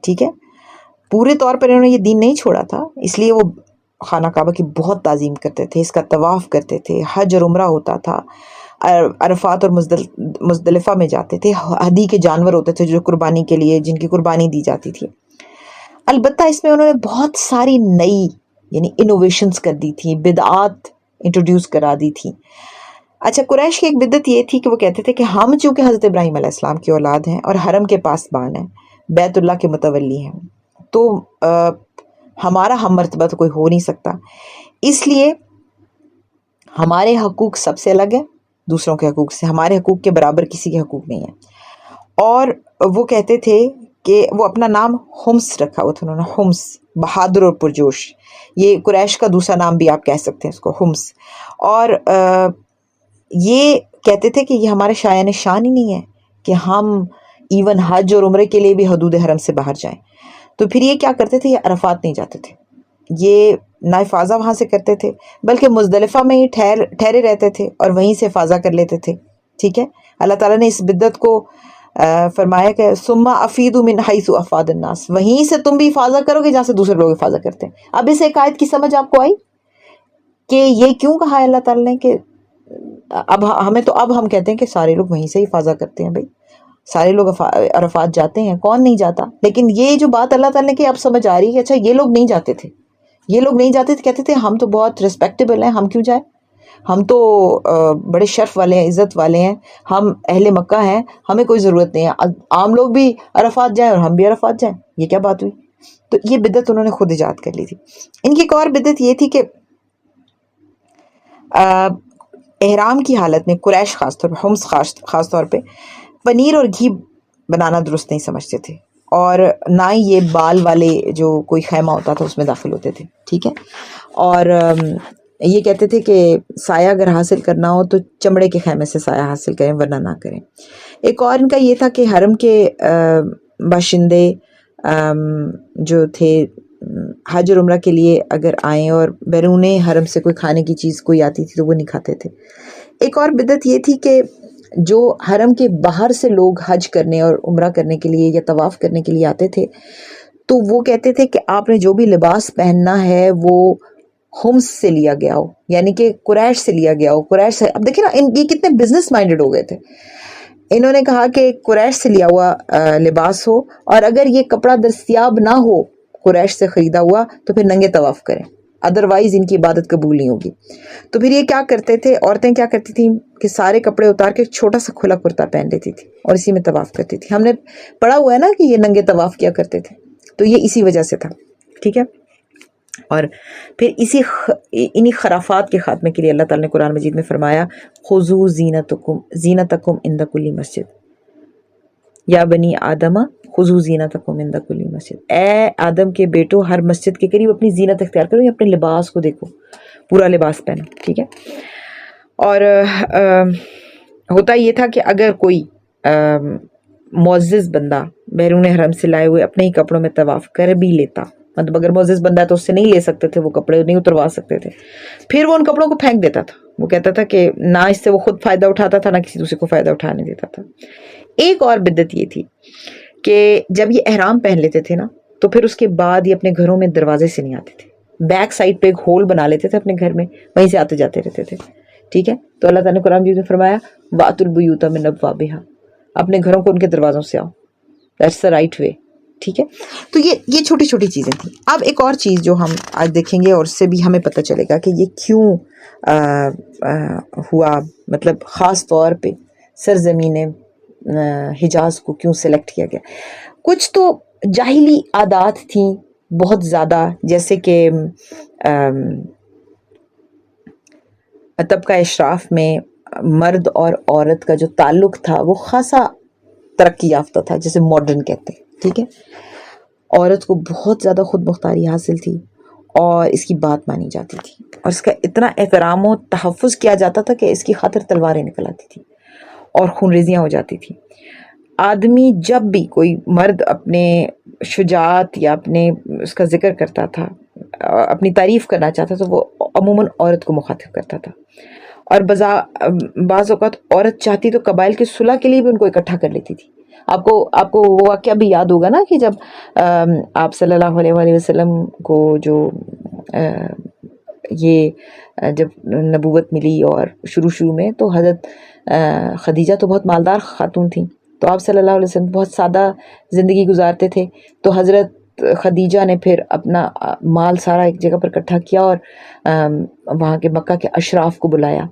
ٹھیک ہے. پورے طور پر انہوں نے یہ دین نہیں چھوڑا تھا، اس لیے وہ خانہ کعبہ کی بہت تعظیم کرتے تھے، اس کا طواف کرتے تھے، حج اور عمرہ ہوتا تھا، عرفات اور مزدلفہ میں جاتے تھے، ہدی کے جانور ہوتے تھے جو قربانی کے لیے، جن کی قربانی دی جاتی تھی. البتہ اس میں انہوں نے بہت ساری نئی یعنی انوویشنز کر دی تھی، بدعات انٹروڈیوس کرا دی تھی. اچھا، قریش کی ایک بدعت یہ تھی کہ وہ کہتے تھے کہ ہم چونکہ حضرت ابراہیم علیہ السلام کی اولاد ہیں اور حرم کے پاسبان ہیں، بیت اللہ کے متولی ہیں، تو ہمارا ہم مرتبہ تو کوئی ہو نہیں سکتا، اس لیے ہمارے حقوق سب سے الگ ہیں دوسروں کے حقوق سے، ہمارے حقوق کے برابر کسی کے حقوق نہیں ہیں. اور وہ کہتے تھے کہ وہ اپنا نام حمص رکھا ہوا تھا انہوں نے، حمص، بہادر اور پرجوش. یہ قریش کا دوسرا نام بھی آپ کہہ سکتے ہیں اس کو، حمص. اور یہ کہتے تھے کہ یہ ہمارے شایان شان ہی نہیں ہے کہ ہم ایون حج اور عمرے کے لیے بھی حدود حرم سے باہر جائیں. تو پھر یہ کیا کرتے تھے، یہ عرفات نہیں جاتے تھے، یہ نہ افاظہ وہاں سے کرتے تھے بلکہ مزدلفہ میں ہی ٹھہرے رہتے تھے اور وہیں سے افاظہ کر لیتے تھے. ٹھیک ہے. اللہ تعالیٰ نے اس بدعت کو فرمایا کہ ثم افیدوا من حیث افاض الناس، وہیں سے تم بھی افاظہ کرو گے جہاں سے دوسرے لوگ افاظہ کرتے ہیں. اب اس ایک آیت کی سمجھ آپ کو آئی کہ یہ کیوں کہا ہے اللہ تعالیٰ نے کہ اب ہم کہتے ہیں کہ سارے لوگ وہیں سے افاظہ کرتے ہیں. بھائی سارے لوگ عرفات جاتے ہیں، کون نہیں جاتا؟ لیکن یہ جو بات اللہ تعالیٰ نے کہ اب سمجھ آ رہی ہے کہ اچھا یہ لوگ نہیں جاتے تھے، کہتے تھے ہم تو بہت ریسپیکٹیبل ہیں، ہم کیوں جائیں، ہم تو بڑے شرف والے ہیں، عزت والے ہیں، ہم اہل مکہ ہیں، ہمیں کوئی ضرورت نہیں ہے، عام لوگ بھی عرفات جائیں اور ہم بھی عرفات جائیں. یہ کیا بات ہوئی؟ تو یہ بدعت انہوں نے خود ایجاد کر لی تھی. ان کی ایک اور بدعت یہ تھی کہ احرام کی حالت میں قریش خاص طور پہ، حمص خاص طور پہ پنیر اور گھی بنانا درست نہیں سمجھتے تھے، اور نہ ہی یہ بال والے جو کوئی خیمہ ہوتا تھا اس میں داخل ہوتے تھے. ٹھیک ہے. اور یہ کہتے تھے کہ سایہ اگر حاصل کرنا ہو تو چمڑے کے خیمے سے سایہ حاصل کریں ورنہ نہ کریں. ایک اور ان کا یہ تھا کہ حرم کے باشندے جو تھے حج اور عمرہ کے لیے اگر آئیں اور بیرون حرم سے کوئی کھانے کی چیز کوئی آتی تھی تو وہ نہیں کھاتے تھے. ایک اور بدعت یہ تھی کہ جو حرم کے باہر سے لوگ حج کرنے اور عمرہ کرنے کے لیے یا طواف کرنے کے لیے آتے تھے تو وہ کہتے تھے کہ آپ نے جو بھی لباس پہننا ہے وہ حمص سے لیا گیا ہو، یعنی کہ قریش سے لیا گیا ہو. قریش سے، اب دیکھیں نا یہ کتنے بزنس مائنڈڈ ہو گئے تھے. انہوں نے کہا کہ قریش سے لیا ہوا لباس ہو، اور اگر یہ کپڑا دستیاب نہ ہو قریش سے خریدا ہوا تو پھر ننگے طواف کریں، ادروائز ان کی عبادت قبول نہیں ہوگی. تو پھر یہ کیا کرتے تھے، عورتیں کیا کرتی تھیں کہ سارے کپڑے اتار کے چھوٹا سا کھلا کرتا پہن لیتی تھی اور اسی میں طواف کرتی تھی. ہم نے پڑھا ہوا ہے نا کہ یہ ننگے طواف کیا کرتے تھے، تو یہ اسی وجہ سے تھا. ٹھیک ہے. اور پھر انہی خرافات کے خاتمے کے لیے اللہ تعالیٰ نے قرآن مجید میں فرمایا خذوا زینتکم عند کل مسجد یا بنی آدم خذوا زینتکم عند کل مسجد. اے آدم کے بیٹو، ہر مسجد کے قریب اپنی زینت اختیار کرو، یا اپنے لباس کو دیکھو، پورا لباس پہنو. ٹھیک ہے. اور ہوتا یہ تھا کہ اگر کوئی معزز بندہ بیرون حرم سے لائے ہوئے اپنے ہی کپڑوں میں طواف کر بھی لیتا، مطلب اگر معزز بندہ ہے تو اس سے نہیں لے سکتے تھے، وہ کپڑے نہیں اتروا سکتے تھے، پھر وہ ان کپڑوں کو پھینک دیتا تھا. وہ کہتا تھا کہ نہ اس سے وہ خود فائدہ اٹھاتا تھا، نہ کسی دوسرے کو فائدہ اٹھانے دیتا تھا. ایک اور بدعت یہ تھی کہ جب یہ احرام پہن لیتے تھے نا تو پھر اس کے بعد یہ اپنے گھروں میں دروازے سے نہیں آتے تھے، بیک سائڈ پہ ایک ہول بنا لیتے تھے اپنے گھر میں، وہیں سے آتے جاتے رہتے تھے. ٹھیک ہے، تو اللہ تعالیٰ نے قرآن مجید میں فرمایا وَأْتُوا الْبُيُوتَ مِنْ أَبْوَابِهَا، اپنے گھروں کو ان کے دروازوں سے آؤ. That's the right way. ٹھیک ہے، تو یہ چھوٹی چھوٹی چیزیں تھیں. اب ایک اور چیز جو ہم آج دیکھیں گے اور اس سے بھی ہمیں پتہ چلے گا کہ یہ کیوں ہوا، مطلب خاص طور پہ سرزمین حجاز کو کیوں سلیکٹ کیا گیا. کچھ تو جاہلی عادات تھیں بہت زیادہ، جیسے کہ طبقہ اشراف میں مرد اور عورت کا جو تعلق تھا وہ خاصا ترقی یافتہ تھا، جسے ماڈرن کہتے ہیں. ٹھیک ہے، عورت کو بہت زیادہ خود مختاری حاصل تھی اور اس کی بات مانی جاتی تھی، اور اس کا اتنا احترام و تحفظ کیا جاتا تھا کہ اس کی خاطر تلواریں نکل آتی تھی اور خون ریزیاں ہو جاتی تھیں. آدمی جب بھی کوئی مرد اپنے شجاعت یا اپنے اس کا ذکر کرتا تھا، اپنی تعریف کرنا چاہتا تھا، تو وہ عموماً عورت کو مخاطب کرتا تھا. اور بعض اوقات عورت چاہتی تو قبائل کی صلح کے لیے بھی ان کو اکٹھا کر لیتی تھی. آپ کو وہ واقعہ بھی یاد ہوگا نا کہ جب آپ صلی اللہ علیہ وآلہ وسلم کو جو یہ جب نبوت ملی اور شروع میں تو حضرت خدیجہ تو بہت مالدار خاتون تھیں، تو آپ صلی اللہ علیہ وسلم بہت سادہ زندگی گزارتے تھے. تو حضرت خدیجہ نے پھر اپنا مال سارا ایک جگہ پر اکٹھا کیا اور وہاں کے مکہ کے اشراف کو بلایا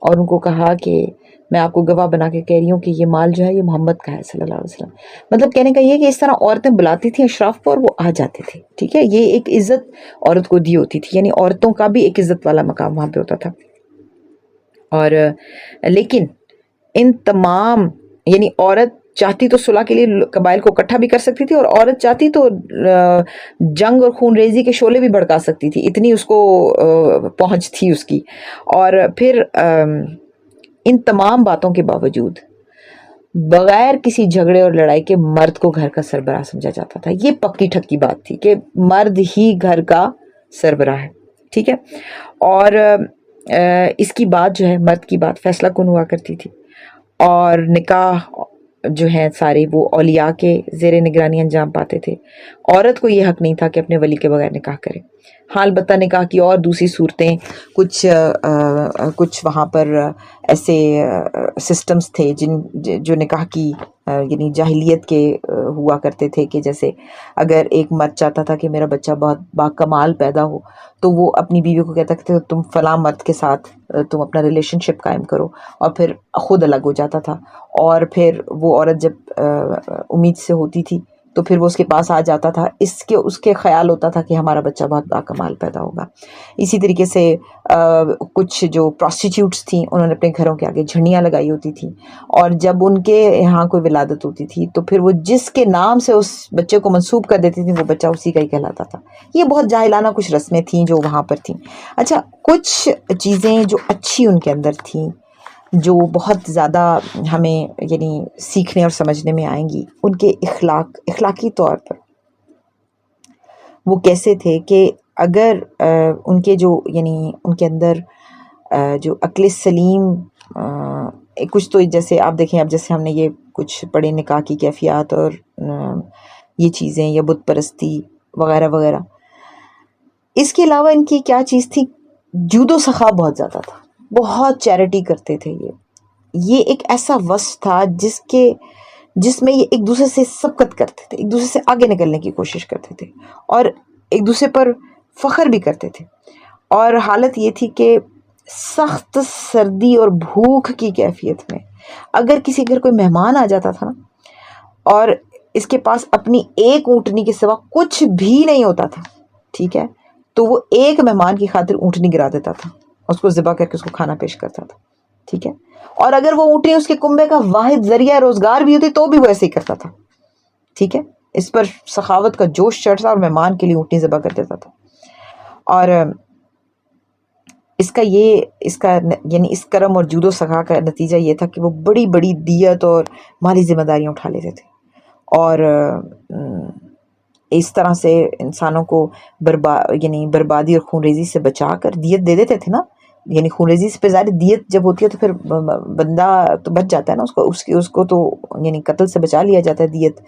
اور ان کو کہا کہ میں آپ کو گواہ بنا کے کہہ رہی ہوں کہ یہ مال جو ہے یہ محمد کا ہے صلی اللہ علیہ وسلم. مطلب کہنے کا یہ کہ اس طرح عورتیں بلاتی تھیں اشراف کو اور وہ آ جاتے تھے. ٹھیک ہے، یہ ایک عزت عورت کو دی ہوتی تھی، یعنی عورتوں کا بھی ایک عزت والا مقام وہاں پہ ہوتا تھا. اور لیکن ان تمام، یعنی عورت چاہتی تو صلح کے لیے قبائل کو اکٹھا بھی کر سکتی تھی، اور عورت چاہتی تو جنگ اور خون ریزی کے شعلے بھی بھڑکا سکتی تھی، اتنی اس کو پہنچ تھی اس کی. اور پھر ان تمام باتوں کے باوجود بغیر کسی جھگڑے اور لڑائی کے مرد کو گھر کا سربراہ سمجھا جاتا تھا. یہ پکی ٹھکی بات تھی کہ مرد ہی گھر کا سربراہ ہے. ٹھیک ہے، اور اس کی بات جو ہے، مرد کی بات فیصلہ کن ہوا کرتی تھی، اور نکاح جو ہیں سارے وہ اولیاء کے زیر نگرانی انجام پاتے تھے. عورت کو یہ حق نہیں تھا کہ اپنے ولی کے بغیر نکاح کرے. ہاں، البتہ نکاح کی اور دوسری صورتیں کچھ وہاں پر ایسے سسٹمز تھے جو نکاح کی یعنی جاہلیت کے ہوا کرتے تھے، کہ جیسے اگر ایک مرد چاہتا تھا کہ میرا بچہ بہت باکمال پیدا ہو تو وہ اپنی بیوی کو کہتا کہ تم فلاں مرد کے ساتھ تم اپنا ریلیشن شپ قائم کرو، اور پھر خود الگ ہو جاتا تھا. اور پھر وہ عورت جب امید سے ہوتی تھی تو پھر وہ اس کے پاس آ جاتا تھا، اس کے خیال ہوتا تھا کہ ہمارا بچہ بہت باکمال پیدا ہوگا. اسی طریقے سے کچھ جو پروسٹیٹیوٹس تھیں انہوں نے اپنے گھروں کے آگے جھنڈیاں لگائی ہوتی تھیں، اور جب ان کے یہاں کوئی ولادت ہوتی تھی تو پھر وہ جس کے نام سے اس بچے کو منسوب کر دیتی تھیں وہ بچہ اسی کا ہی کہلاتا تھا. یہ بہت جاہلانہ کچھ رسمیں تھیں جو وہاں پر تھیں. اچھا، کچھ چیزیں جو اچھی ان کے اندر تھیں، جو بہت زیادہ ہمیں یعنی سیکھنے اور سمجھنے میں آئیں گی، ان کے اخلاقی طور پر وہ کیسے تھے کہ اگر ان کے جو یعنی ان کے اندر جو عقل سلیم کچھ تو، جیسے آپ دیکھیں، اب جیسے ہم نے یہ کچھ پڑھے نکاح کی کیفیات اور یہ چیزیں یا بت پرستی وغیرہ وغیرہ، اس کے علاوہ ان کی کیا چیز تھی، جود و سخا بہت زیادہ تھا، بہت چیریٹی کرتے تھے. یہ ایک ایسا وصف تھا جس میں یہ ایک دوسرے سے سبقت کرتے تھے، ایک دوسرے سے آگے نکلنے کی کوشش کرتے تھے، اور ایک دوسرے پر فخر بھی کرتے تھے. اور حالت یہ تھی کہ سخت سردی اور بھوک کی کیفیت میں اگر کسی گھر کوئی مہمان آ جاتا تھا نا، اور اس کے پاس اپنی ایک اونٹنی کے سوا کچھ بھی نہیں ہوتا تھا، ٹھیک ہے، تو وہ ایک مہمان کی خاطر اونٹنی گرا دیتا تھا، اس کو ذبح کر کے اس کو کھانا پیش کرتا تھا. ٹھیک ہے، اور اگر وہ اونٹنی اس کے کنبے کا واحد ذریعہ روزگار بھی ہوتی تو بھی وہ ایسے ہی کرتا تھا. ٹھیک ہے، اس پر سخاوت کا جوش چڑھتا اور مہمان کے لیے اونٹنی ذبح کر دیتا تھا. اور اس کا یعنی اس کرم اور جود و سخا کا نتیجہ یہ تھا کہ وہ بڑی بڑی دیت اور مالی ذمہ داریاں اٹھا لیتے تھے، اور اس طرح سے انسانوں کو یعنی بربادی اور خون ریزی سے بچا کر دیت دے دیتے تھے نا. یعنی خون ریزی سے ظاہر دیت جب ہوتی ہے تو پھر بندہ تو بچ جاتا ہے نا، اس کو تو یعنی قتل سے بچا لیا جاتا ہے دیت.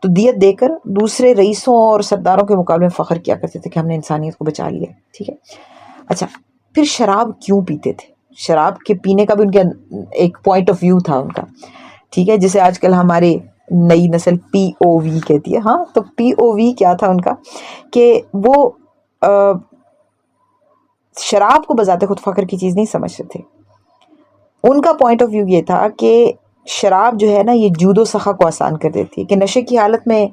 تو دیت دے کر دوسرے رئیسوں اور سرداروں کے مقابلے میں فخر کیا کرتے تھے کہ ہم نے انسانیت کو بچا لیا. ٹھیک ہے. اچھا پھر شراب کیوں پیتے تھے؟ شراب کے پینے کا بھی ان کے ایک پوائنٹ آف ویو تھا ان کا. ٹھیک ہے. جسے آج کل ہمارے نئی نسل POV کہتی ہے. ہاں تو POV کیا تھا ان کا کہ وہ شراب کو بذات خود فخر کی چیز نہیں سمجھتے تھے. ان کا پوائنٹ آف ویو یہ تھا کہ شراب جو ہے نا یہ جود و سخا کو آسان کر دیتی ہے، کہ نشے کی حالت میں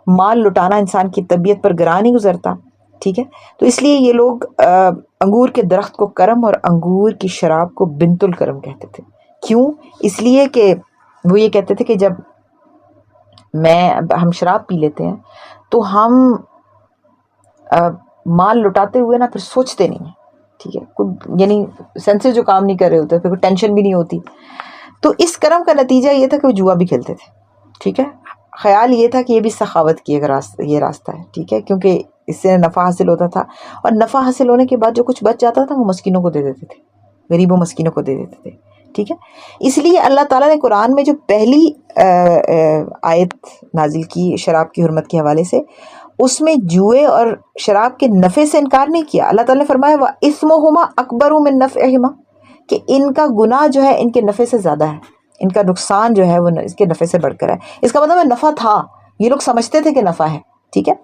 مال لٹانا انسان کی طبیعت پر گراں نہیں گزرتا. ٹھیک ہے. تو اس لیے یہ لوگ انگور کے درخت کو کرم اور انگور کی شراب کو بنت الکرم کہتے تھے. کیوں؟ اس لیے کہ وہ یہ کہتے تھے کہ جب ہم شراب پی لیتے ہیں تو ہم مال لٹاتے ہوئے نا پھر سوچتے نہیں ہیں. ٹھیک ہے. یعنی سینسز جو کام نہیں کر رہے ہوتے، پھر کوئی ٹینشن بھی نہیں ہوتی. تو اس کرم کا نتیجہ یہ تھا کہ وہ جوا بھی کھیلتے تھے. ٹھیک ہے. خیال یہ تھا کہ یہ بھی سخاوت کی یہ راستہ ہے. ٹھیک ہے. کیونکہ اس سے نفع حاصل ہوتا تھا، اور نفع حاصل ہونے کے بعد جو کچھ بچ جاتا تھا وہ مسکینوں کو دے دیتے تھے، غریبوں مسکینوں کو دے دیتے تھے. ٹھیک ہے. اس لیے اللہ تعالیٰ نے قرآن میں جو پہلی آیت نازل کی شراب کی حرمت کے حوالے سے، اس میں جوئے اور شراب کے نفع سے انکار نہیں کیا. اللہ تعالیٰ نے فرمایا وَإِثْمُهُمَا أَكْبَرُ مِن نَفْعِهِمَا، کہ ان کا گناہ جو ہے ان کے نفع سے زیادہ ہے، ان کا نقصان جو ہے وہ اس کے نفع سے بڑھ کر ہے. اس کا مطلب ہے نفع تھا، یہ لوگ سمجھتے تھے کہ نفع ہے. ٹھیک ہے.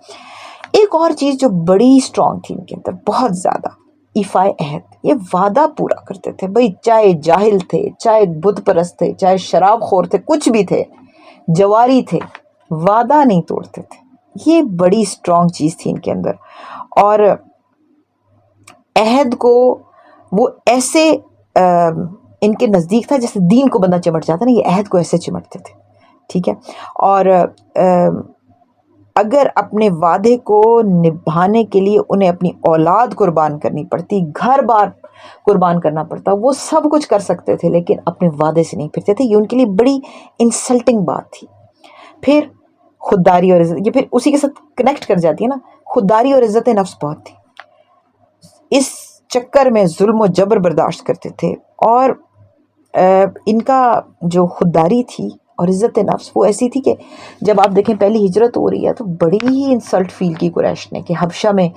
ایک اور چیز جو بڑی اسٹرانگ تھی ان کے اندر بہت زیادہ، ایفائے عہد. یہ وعدہ پورا کرتے تھے بھائی، چاہے جاہل تھے، چاہے بت پرست تھے، چاہے شراب خور تھے، کچھ بھی تھے، جواری تھے، وعدہ نہیں توڑتے تھے. یہ بڑی اسٹرانگ چیز تھی ان کے اندر. اور عہد کو وہ ایسے ان کے نزدیک تھا جیسے دین کو بندہ چمٹ جاتا نا، یہ عہد کو ایسے چمٹتے تھے. ٹھیک ہے. اور اگر اپنے وعدے کو نبھانے کے لیے انہیں اپنی اولاد قربان کرنی پڑتی، گھر بار قربان کرنا پڑتا، وہ سب کچھ کر سکتے تھے لیکن اپنے وعدے سے نہیں پھرتے تھے. یہ ان کے لیے بڑی انسلٹنگ بات تھی. پھر خودداری اور عزت، یہ پھر اسی کے ساتھ کنیکٹ کر جاتی ہے نا. خودداری اور عزت نفس بہت تھی. اس چکر میں ظلم و جبر برداشت کرتے تھے. اور ان کا جو خودداری تھی اور عزت نفس وہ ایسی تھی کہ جب آپ دیکھیں پہلی ہجرت ہو رہی ہے تو بڑی ہی انسلٹ فیل کی قریش نے کہ حبشہ میں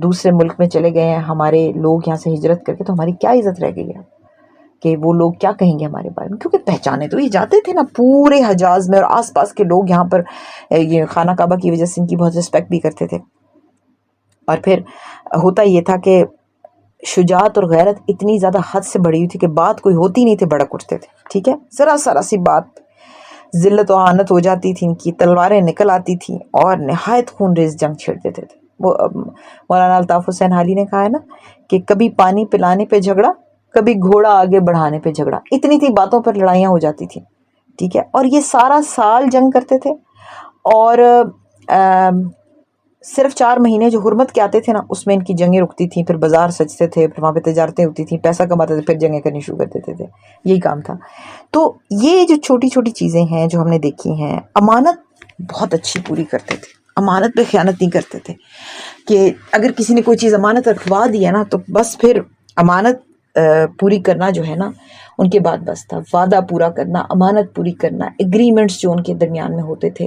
دوسرے ملک میں چلے گئے ہیں ہمارے لوگ یہاں سے ہجرت کر کے، تو ہماری کیا عزت رہ گئی ہے کہ وہ لوگ کیا کہیں گے ہمارے بارے میں. کیونکہ پہچانے تو یہ جاتے تھے نا پورے حجاز میں، اور آس پاس کے لوگ یہاں پر یہ خانہ کعبہ کی وجہ سے ان کی بہت رسپیکٹ بھی کرتے تھے. اور پھر ہوتا یہ تھا کہ شجاعت اور غیرت اتنی زیادہ حد سے بڑھی ہوئی تھی کہ بات کوئی ہوتی نہیں تھی بڑک اٹھتے تھے. ٹھیک ہے. ذرا سی بات ذلت و اہانت ہو جاتی تھی، ان کی تلواریں نکل آتی تھیں اور نہایت خون ریز جنگ چھیڑ دیتے تھے. وہ مولانا الطاف حسین حالی نے کہا ہے نا کہ کبھی پانی پلانے پہ جھگڑا، کبھی گھوڑا آگے بڑھانے پہ جھگڑا، اتنی تھی باتوں پر لڑائیاں ہو جاتی تھیں. ٹھیک ہے. اور یہ سارا سال جنگ کرتے تھے، اور صرف 4 مہینے جو حرمت کے آتے تھے نا اس میں ان کی جنگیں رکتی تھیں، پھر بازار سجتے تھے، پھر وہاں پہ تجارتیں ہوتی تھیں، پیسہ کماتے تھے، پھر جنگیں کرنی شروع کر دیتے تھے. یہی کام تھا. تو یہ جو چھوٹی چھوٹی چیزیں ہیں جو ہم نے دیکھی ہیں، امانت بہت اچھی پوری کرتے تھے، امانت پہ خیانت نہیں کرتے تھے. کہ اگر کسی نے کوئی چیز امانت رکھوا دی ہے نا تو بس پھر امانت پوری کرنا جو ہے نا ان کے بعد بس تھا. وعدہ پورا کرنا، امانت پوری کرنا، ایگریمنٹس جو ان کے درمیان میں ہوتے تھے.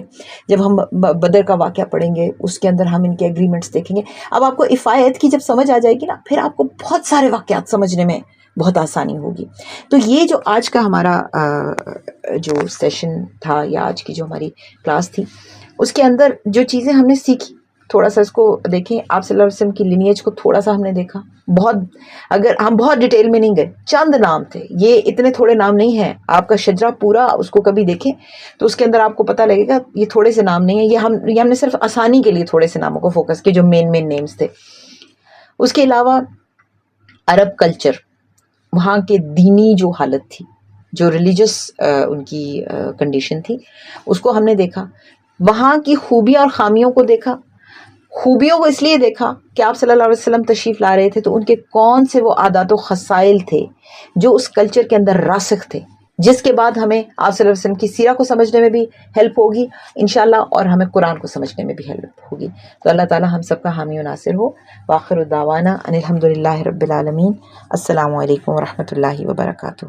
جب ہم بدر کا واقعہ پڑھیں گے اس کے اندر ہم ان کے ایگریمنٹس دیکھیں گے. اب آپ کو افایت کی جب سمجھ آ جائے گی نا پھر آپ کو بہت سارے واقعات سمجھنے میں بہت آسانی ہوگی. تو یہ جو آج کا ہمارا جو سیشن تھا یا آج کی جو ہماری کلاس تھی اس کے اندر جو چیزیں ہم نے سیکھی، تھوڑا سا اس کو دیکھیں. آپ صلی اللہ علیہ وسلم کی لینیج کو تھوڑا سا ہم نے دیکھا. بہت اگر ہم بہت ڈیٹیل میں نہیں گئے، چند نام تھے، یہ اتنے تھوڑے نام نہیں ہیں. آپ کا شجرہ پورا اس کو کبھی دیکھیں تو اس کے اندر آپ کو پتہ لگے گا یہ تھوڑے سے نام نہیں ہیں. یہ ہم نے صرف آسانی کے لیے تھوڑے سے ناموں کو فوکس کیا جو مین نیمز تھے. اس کے علاوہ عرب کلچر، وہاں کے دینی جو حالت تھی، جو ریلیجس ان کی کنڈیشن تھی، اس کو ہم نے دیکھا. وہاں کی خوبیاں اور خامیوں کو دیکھا. خوبیوں کو اس لیے دیکھا کہ آپ صلی اللہ علیہ وسلم تشریف لا رہے تھے تو ان کے کون سے وہ عادات و خصائل تھے جو اس کلچر کے اندر راسخ تھے، جس کے بعد ہمیں آپ صلی اللہ علیہ وسلم کی سیرہ کو سمجھنے میں بھی ہیلپ ہوگی انشاءاللہ، اور ہمیں قرآن کو سمجھنے میں بھی ہیلپ ہوگی. تو اللہ تعالی ہم سب کا حامی و ناصر ہو. وآخر دعوانا ان الحمدللہ رب العالمین. السلام علیکم ورحمۃ اللہ وبرکاتہ.